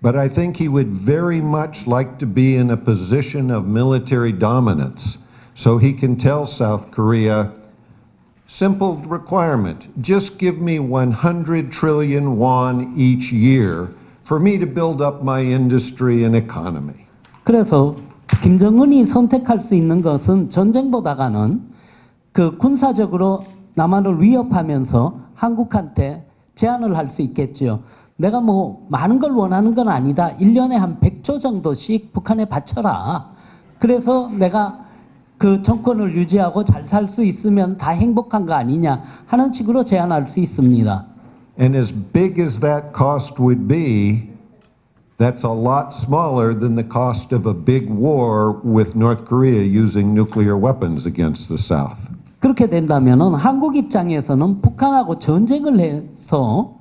But I think he would very much like to be in a position of military dominance so he can tell South Korea, simple requirement, just give me 100 trillion won each year for me to build up my industry and economy. 그래서 김정은이 선택할 수 있는 것은 전쟁보다는 그 군사적으로 남한을 위협하면서 한국한테 제안을 할 수 있겠죠. 내가 뭐 많은 걸 원하는 건 아니다. 1년에 한 100조 정도씩 북한에 바쳐라. 그래서 내가 그 정권을 유지하고 잘 살 수 있으면 다 행복한 거 아니냐 하는 식으로 제안할 수 있습니다. And as big as that cost would be, that's a lot smaller than the cost of a big war with North Korea using nuclear weapons against the South. 그렇게 된다면은 한국 입장에서는 북한하고 전쟁을 해서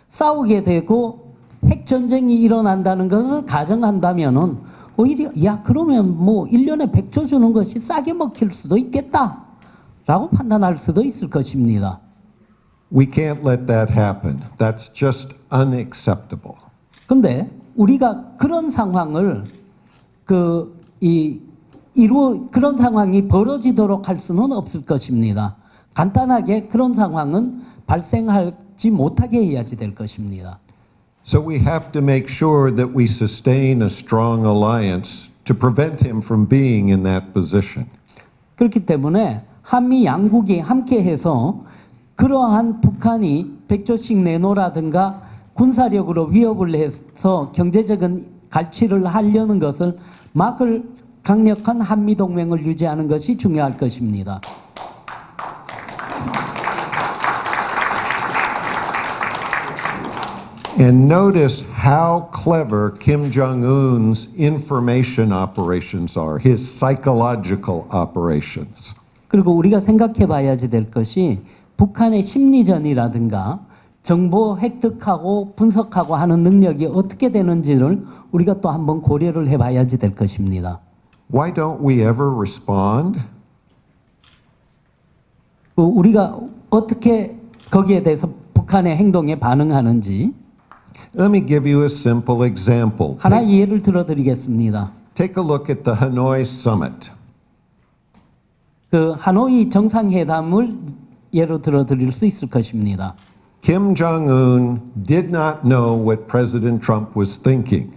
싸우게 되고 핵 전쟁이 일어난다는 것을 가정한다면은 오히려 야 그러면 뭐 1년에 100조 주는 것이 싸게 먹힐 수도 있겠다라고 판단할 수도 있을 것입니다. We can't let that happen. That's just unacceptable. 근데 우리가 그런 상황을 그런 상황이 벌어지도록 할 수는 없을 것입니다. 간단하게 그런 상황은 발생하지 못하게 해야지 될 것입니다. So we have to make sure that we sustain a strong alliance to prevent him from being in that position. 그렇기 때문에 한미 양국이 함께해서 그러한 북한이 100조씩 내놓으라든가 군사력으로 위협을 해서 경제적인 갈취를 하려는 것을 막을 강력한 한미 동맹을 유지하는 것이 중요할 것입니다. And notice how clever Kim Jong-un's information operations are, his psychological operations. 그리고 우리가 생각해 봐야지 될 것이 북한의 심리전이라든가 정보 획득하고 분석하고 하는 능력이 어떻게 되는지를 우리가 또 한번 고려를 해 봐야지 될 것입니다. Why don't we ever respond? 우리가 어떻게 거기에 대해서 북한의 행동에 반응하는지 Let me give you a simple example. 하나의 예를 들어드리겠습니다. Take a look at the Hanoi Summit. 그 하노이 정상회담을 예로 들어드릴 수 있을 것입니다. Kim Jong-un did not know what President Trump was thinking.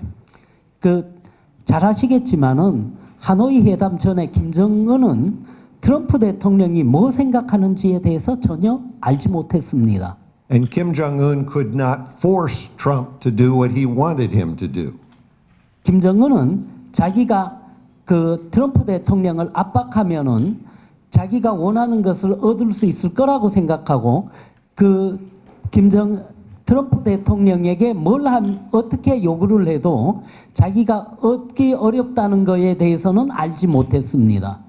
잘 아시겠지만은 하노이 회담 전에 김정은은 트럼프 대통령이 뭐 생각하는지에 대해서 전혀 알지 못했습니다. And Kim Jong-un could not force Trump to do what he wanted him to do. 김정은은 자기가 그 트럼프 대통령을 압박하면은 자기가 원하는 것을 얻을 수 있을 거라고 생각하고 트럼프 대통령에게 어떻게 요구를 해도 자기가 얻기 어렵다는 것에 대해서는 알지 못했습니다.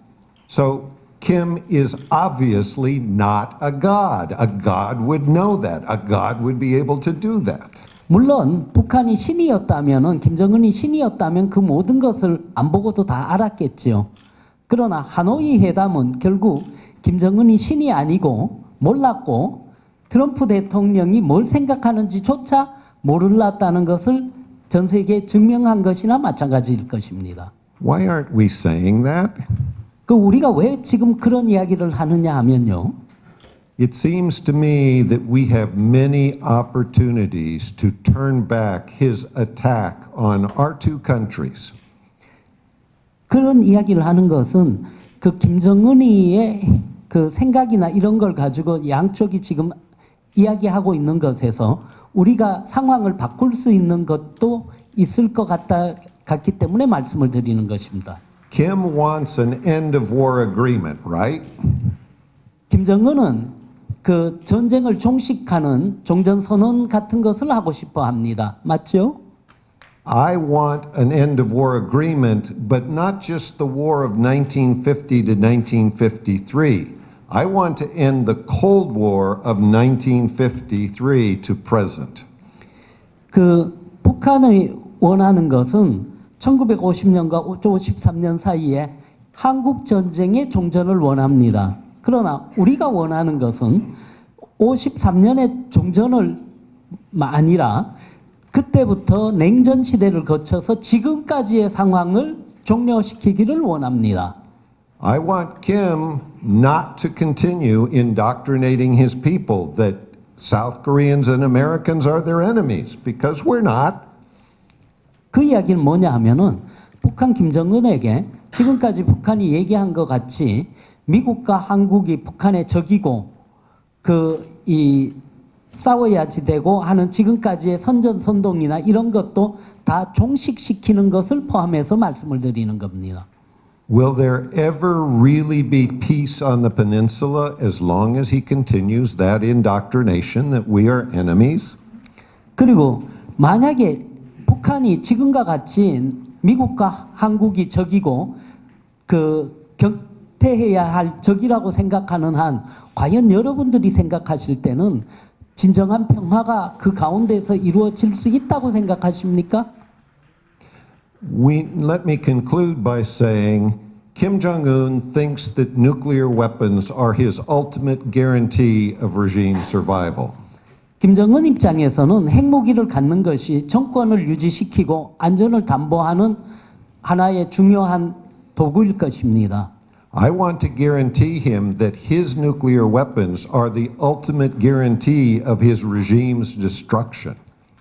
So Kim is obviously not a god. A god would know that. A god would be able to do that. 물론 북한이 신이었다면은 김정은이 신이었다면 그 모든 것을 안 보고도 다 알았겠지요. 그러나 하노이 회담은 결국 김정은이 신이 아니고 몰랐고 트럼프 대통령이 뭘 생각하는지조차 몰랐다는 것을 전 세계에 증명한 것이나 마찬가지일 것입니다. Why aren't we saying that? 우리가 왜 지금 그런 이야기를 하느냐 하면요. It seems to me that we have many opportunities to turn back his attack on our two countries. 그런 이야기를 하는 것은 그 김정은이의 그 생각이나 이런 걸 가지고 양쪽이 지금 이야기하고 있는 것에서 우리가 상황을 바꿀 수 있는 것도 있을 것 같기 때문에 말씀을 드리는 것입니다. Kim wants an end of war agreement, right? 김정은은 그 전쟁을 종식하는 종전선언 같은 것을 하고 싶어 합니다. 맞죠? I want an end of war agreement, but not just the war of 1950 to 1953. I want to end the Cold War of 1953 to present. 북한이 원하는 것은 1950년과 53년 사이에 한국 전쟁의 종전을 원합니다. 그러나 우리가 원하는 것은 53년의 종전을 아니라 그때부터 냉전 시대를 거쳐서 지금까지의 상황을 종료시키기를 원합니다. I want Kim not to continue indoctrinating his people that South Koreans and Americans are their enemies, because we're not. 그 이야기는 뭐냐 하면은 북한 김정은에게 지금까지 북한이 얘기한 것 같이 미국과 한국이 북한의 적이고 싸워야지 되고 하는 지금까지의 선전선동이나 이런 것도 다 종식시키는 것을 포함해서 말씀을 드리는 겁니다. Will there ever really be peace on the peninsula as long as he continues that indoctrination that we are enemies? 그리고 만약에 북한이 지금과 같이 미국과 한국이 적이고 격퇴해야 할 적이라고 생각하는 한 과연 여러분들이 생각하실 때는 진정한 평화가 그 가운데서 이루어질 수 있다고 생각하십니까? Let me conclude by saying Kim Jong-un thinks that nuclear weapons are his ultimate guarantee of regime survival. 김정은 입장에서는 핵무기를 갖는 것이 정권을 유지시키고 안전을 담보하는 하나의 중요한 도구일 것입니다. I want to guarantee him that his nuclear weapons are the ultimate guarantee of his regime's destruction.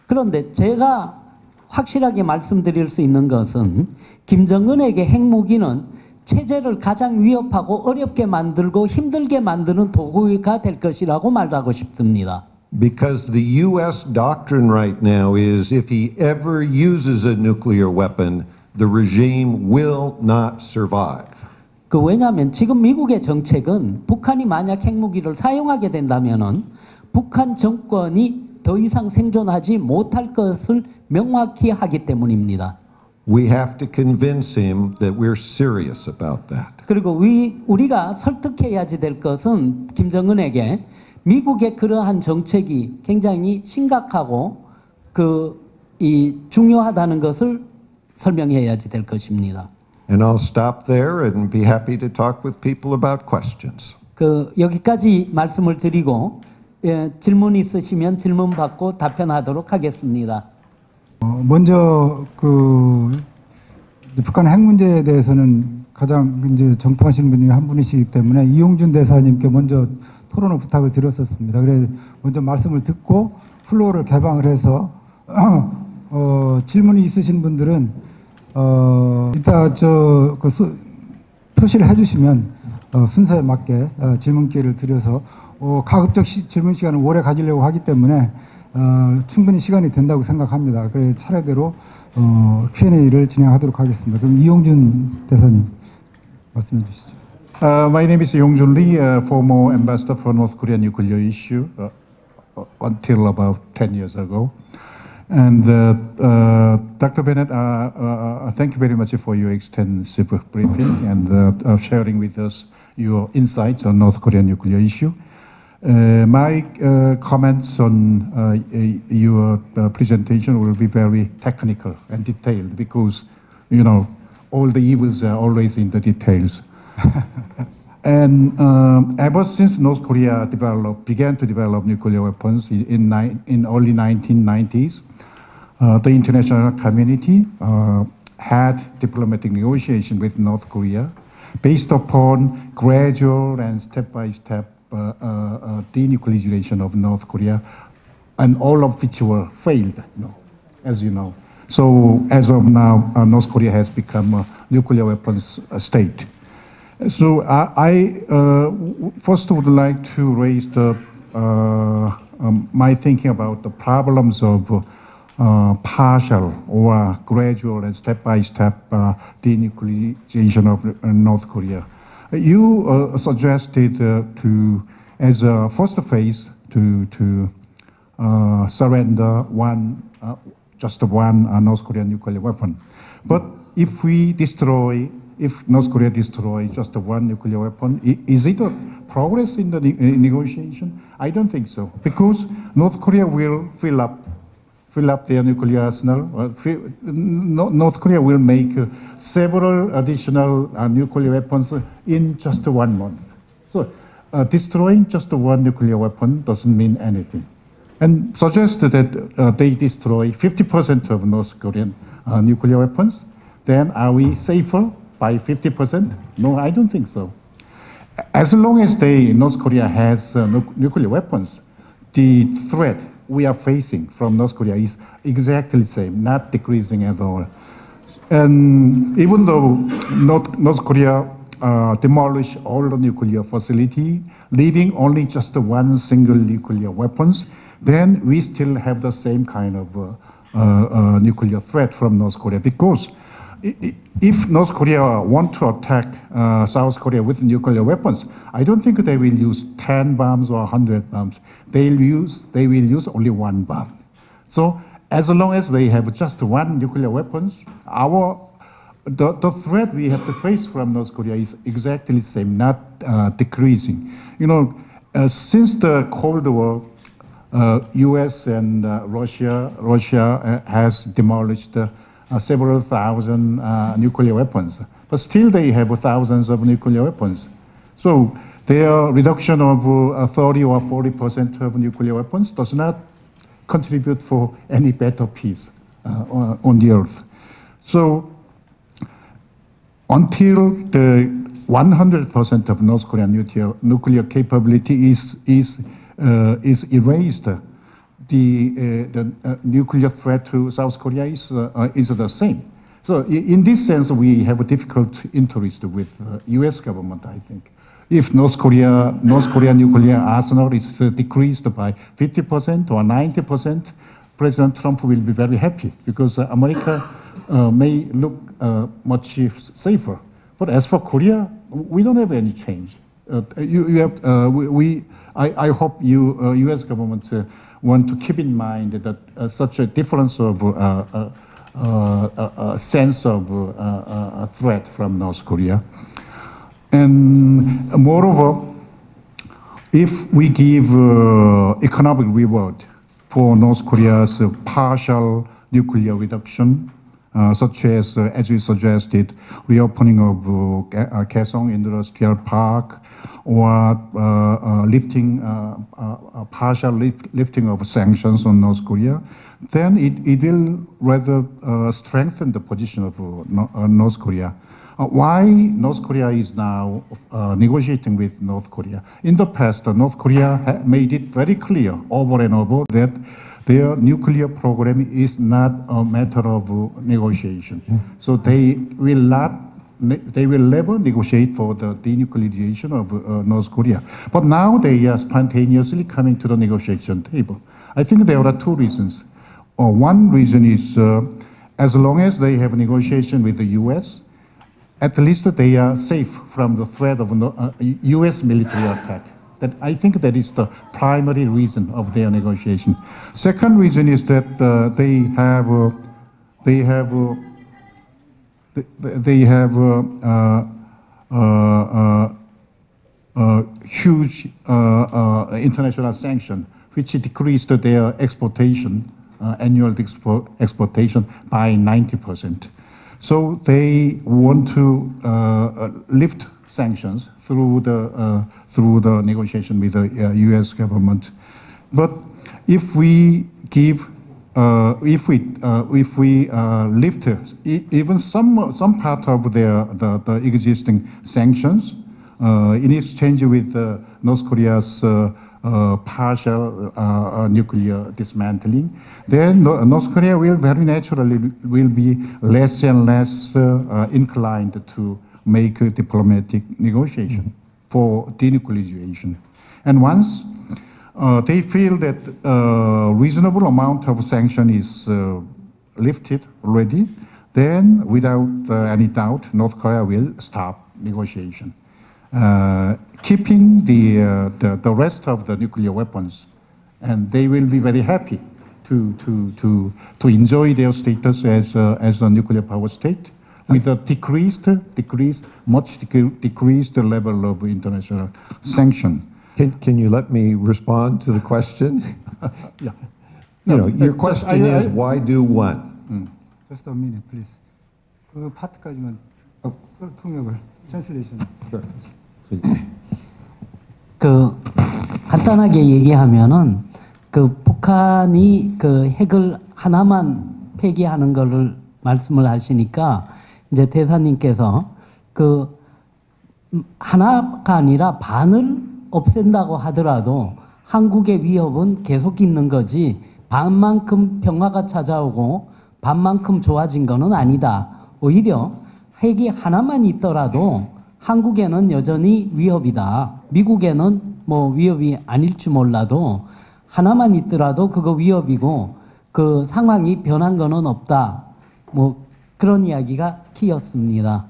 그런데 제가 확실하게 말씀드릴 수 있는 것은 김정은에게 핵무기는 체제를 가장 위협하고 어렵게 만들고 힘들게 만드는 도구가 될 것이라고 말하고 싶습니다. Because the U.S. doctrine right now is if he ever uses a nuclear weapon, the regime will not survive. 왜냐하면 지금 미국의 정책은 북한이 만약 핵무기를 사용하게 된다면은 북한 정권이 더 이상 생존하지 못할 것을 명확히 하기 때문입니다. We have to convince him that we're serious about that. 그리고 우리가 설득해야지 될 것은 김정은에게 미국의 그러한 정책이 굉장히 심각하고 중요하다는 것을 설명해야지 될 것입니다. And I'll stop there and be happy to talk with people about questions. 여기까지 말씀을 드리고 질문 있으시면 질문 받고 답변하도록 하겠습니다. 먼저 북한 핵 문제에 대해서는 가장 이제 정통하시는 분이 한 분이시기 때문에 이용준 대사님께 먼저 토론을 부탁을 드렸었습니다. 그래서 먼저 말씀을 듣고 플로어를 개방을 해서 질문이 있으신 분들은 이따 표시를 해주시면 순서에 맞게 질문 기회를 드려서 가급적 질문 시간을 오래 가지려고 하기 때문에 충분히 시간이 된다고 생각합니다. 그래서 차례대로 Q&A를 진행하도록 하겠습니다. 그럼 이용준 대사님 말씀해 주시죠. My name is Yong-Jun Lee, former ambassador for North Korea nuclear issue until about 10 years ago. And Dr. Bennett, thank you very much for your extensive briefing and sharing with us your insights on North Korean nuclear issue. My comments on your presentation will be very technical and detailed because, you know, all the evils are always in the details. And ever since North Korea began to develop nuclear weapons in early 1990s, the international community had diplomatic negotiation with North Korea based upon gradual and step-by-step denuclearization of North Korea, and all of which were failed, as you know. So as of now, North Korea has become a nuclear weapons state. So I first would like to raise my thinking about the problems of partial or gradual and step-by-step denuclearization of North Korea. You suggested as a first phase to surrender just one North Korean nuclear weapon. But if North Korea destroys just one nuclear weapon, is it a progress in the negotiation? I don't think so, because North Korea will fill fill up their nuclear arsenal. North Korea will make several additional nuclear weapons in just 1 month. So destroying just one nuclear weapon doesn't mean anything. And suggest that they destroy 50% of North Korean nuclear weapons, then are we safer by 50%? No, I don't think so. As long as North Korea has nuclear weapons, the threat we are facing from North Korea is exactly the same, not decreasing at all. And even though North Korea demolished all the nuclear facility, leaving only just one single nuclear weapons, then we still have the same kind of nuclear threat from North Korea. Because if North Korea want to attack South Korea with nuclear weapons, I don't think they will use 10 bombs or 100 bombs. They will use only one bomb. So as long as they have just one nuclear weapons, the threat we have to face from North Korea is exactly the same, not decreasing. You know, since the Cold War, U.S. and Russia has demolished several thousand nuclear weapons, but still they have thousands of nuclear weapons. So their reduction of 30 or 40% of nuclear weapons does not contribute for any better peace on the earth. So until the 100% of North Korean nuclear capability is erased, the nuclear threat to South Korea is the same. So in this sense, we have a difficult interest with U.S. government, I think. If North Korea nuclear arsenal is decreased by 50% or 90%, President Trump will be very happy because America may look much safer. But as for Korea, we don't have any change. I hope U.S. government want to keep in mind that such a difference of sense of threat from North Korea. And moreover, if we give economic reward for North Korea's partial nuclear reduction, such as you suggested, reopening of Kaesong Industrial Park, or partial lifting of sanctions on North Korea, then it will rather strengthen the position of North Korea. Why North Korea is now negotiating with North Korea? In the past, North Korea made it very clear over and over that their nuclear program is not a matter of negotiation. So they will never negotiate for the denuclearization of North Korea. But now they are spontaneously coming to the negotiation table. I think there are two reasons. One reason is as long as they have a negotiation with the U.S., at least they are safe from the threat of U.S. military attack. I think that is the primary reason of their negotiation. Second reason is that they have huge international sanction, which decreased their exportation, annual exportation by 90%. So they want to lift sanctions through the negotiation with the U.S. government. But if we give, if we lift even some part of the existing sanctions in exchange with North Korea's partial nuclear dismantling, then North Korea will very naturally be less and less inclined to make a diplomatic negotiation for denuclearization. And once they feel that a reasonable amount of sanction is lifted already, then without any doubt, North Korea will stop negotiation. Keeping the rest of the nuclear weapons, and they will be very happy to enjoy their status as a nuclear power state with a much decreased level of international sanction. Can you let me respond to the question? Yeah. You know, your just- question is, why do one? Just a minute, please. 그 파트까지만 통역을 translation. 그 간단하게 얘기하면은 그 북한이 그 핵을 하나만 폐기하는 거를 말씀을 하시니까 이제 대사님께서 그 하나가 아니라 반을 없앤다고 하더라도 한국의 위협은 계속 있는 거지 반만큼 평화가 찾아오고 반만큼 좋아진 거는 아니다. 오히려 핵이 하나만 있더라도 한국에는 여전히 위협이다. 미국에는 뭐 위협이 아닐지 몰라도 하나만 있더라도 그거 위협이고 그 상황이 변한 거는 없다. 뭐 그런 이야기가 키였습니다.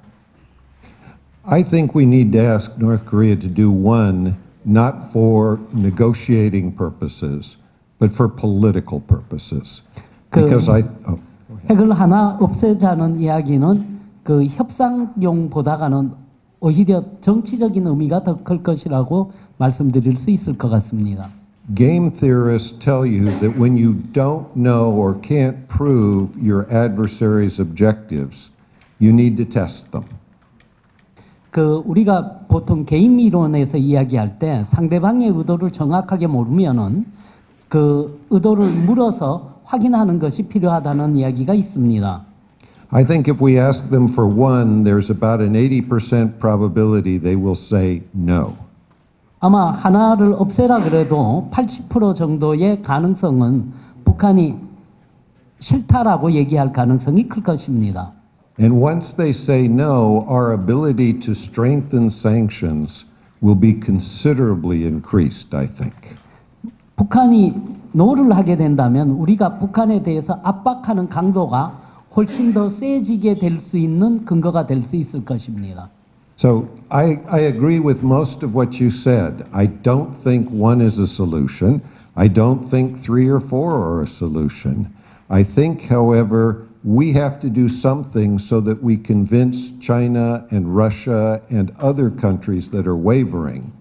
I think we need to ask North Korea to do one, not for negotiating purposes, but for political purposes. Because 핵을 하나 없애자는 이야기는 그 협상용보다가는 오히려 정치적인 의미가 더 클 것이라고 말씀드릴 수 있을 것 같습니다. game theorists tell you that when you don't know or can't prove your adversary's objectives, you need to test them. 그 우리가 보통 게임 이론에서 이야기할 때 상대방의 의도를 정확하게 모르면은 그 의도를 물어서 확인하는 것이 필요하다는 이야기가 있습니다. I think if we ask them for one, there's about an 80% probability they will say no. 아마 하나를 없애라 그래도 80% 정도의 가능성은 북한이 싫다라고 얘기할 가능성이 클 것입니다. And once they say no, our ability to strengthen sanctions will be considerably increased, I think. 북한이 노를 하게 된다면 우리가 북한에 대해서 압박하는 강도가 훨씬 더 세지게 될 수 있는 근거가 될 수 있을 것입니다. So I agree with most of what you said. I don't think one is a solution. I don't think 3 or 4 are a solution. I think, however, we have to do something so that we convince China and Russia and other countries that are wavering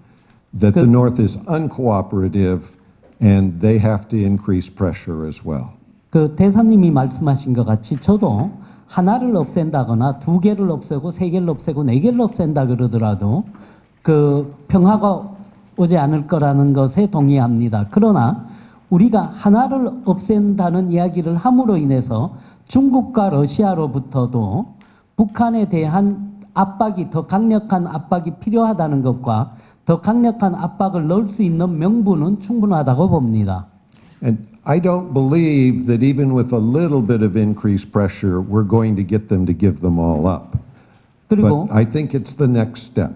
that the North is uncooperative and they have to increase pressure as well. 그 대사님이 말씀하신 것 같이 저도 하나를 없앤다거나 2개를 없애고 3개를 없애고 4개를 없앤다 그러더라도 그 평화가 오지 않을 거라는 것에 동의합니다. 그러나 우리가 하나를 없앤다는 이야기를 함으로 인해서 중국과 러시아로부터도 북한에 대한 압박이 더 강력한 압박이 필요하다는 것과 더 강력한 압박을 넣을 수 있는 명분은 충분하다고 봅니다. And I don't believe that even with a little bit of increased pressure, we're going to get them to give them all up. 그리고 But I think it's the next step.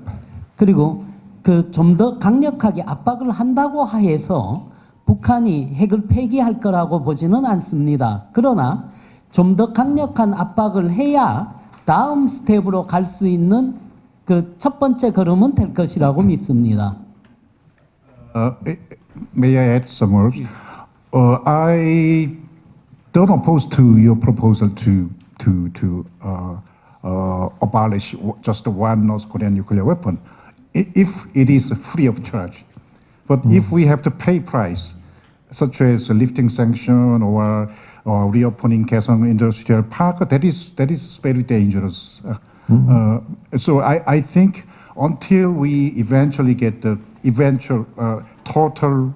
그리고 그 좀 더 강력하게 압박을 한다고 해서 북한이 핵을 폐기할 거라고 보지는 않습니다. 그러나 좀 더 강력한 압박을 해야 다음 스텝으로 갈 수 있는 그 첫 번째 걸음은 될 것이라고 믿습니다. May I add some words? I don't oppose to your proposal to abolish just one North Korean nuclear weapon, if it is free of charge. But if we have to pay price, such as lifting sanction or reopening Kaesong Industrial Park, that is very dangerous. So I think until we eventually get the eventual total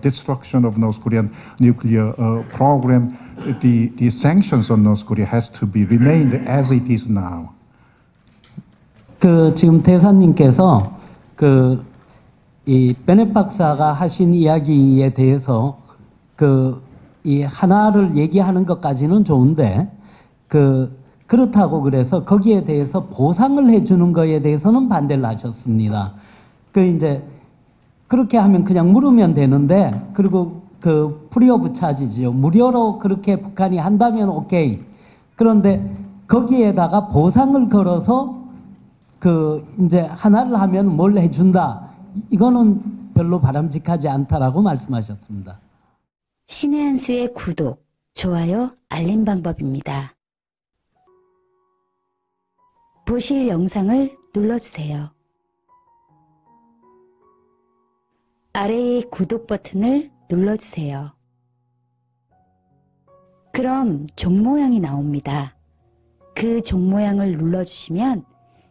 destruction of North Korean nuclear program, the sanctions on North Korea has to be remained as it is now. 그 지금 대사님께서 그 이 베넷 박사가 하신 이야기에 대해서 그 이 하나를 얘기하는 것까지는 좋은데 그렇다고 그래서 거기에 대해서 보상을 해주는 거에 대해서는 반대를 하셨습니다. 그 이제 그렇게 하면 그냥 물으면 되는데 그리고 그 프리 오브 차지지요. 무료로 그렇게 북한이 한다면 오케이. 그런데 거기에다가 보상을 걸어서 그 이제 하나를 하면 뭘 해준다. 이거는 별로 바람직하지 않다라고 말씀하셨습니다. 신의 한 수의 구독, 좋아요, 알림 방법입니다. 보실 영상을 눌러주세요. 아래의 구독 버튼을 눌러주세요. 그럼 종 모양이 나옵니다. 그 종 모양을 눌러주시면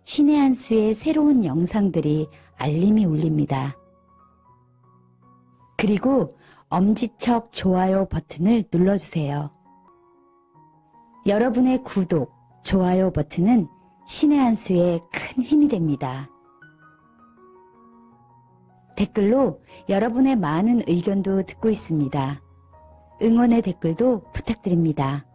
신의 한 수의 새로운 영상들이 알림이 울립니다. 그리고 엄지척 좋아요 버튼을 눌러주세요. 여러분의 구독, 좋아요 버튼은 신의 한 수에 큰 힘이 됩니다. 댓글로 여러분의 많은 의견도 듣고 있습니다. 응원의 댓글도 부탁드립니다.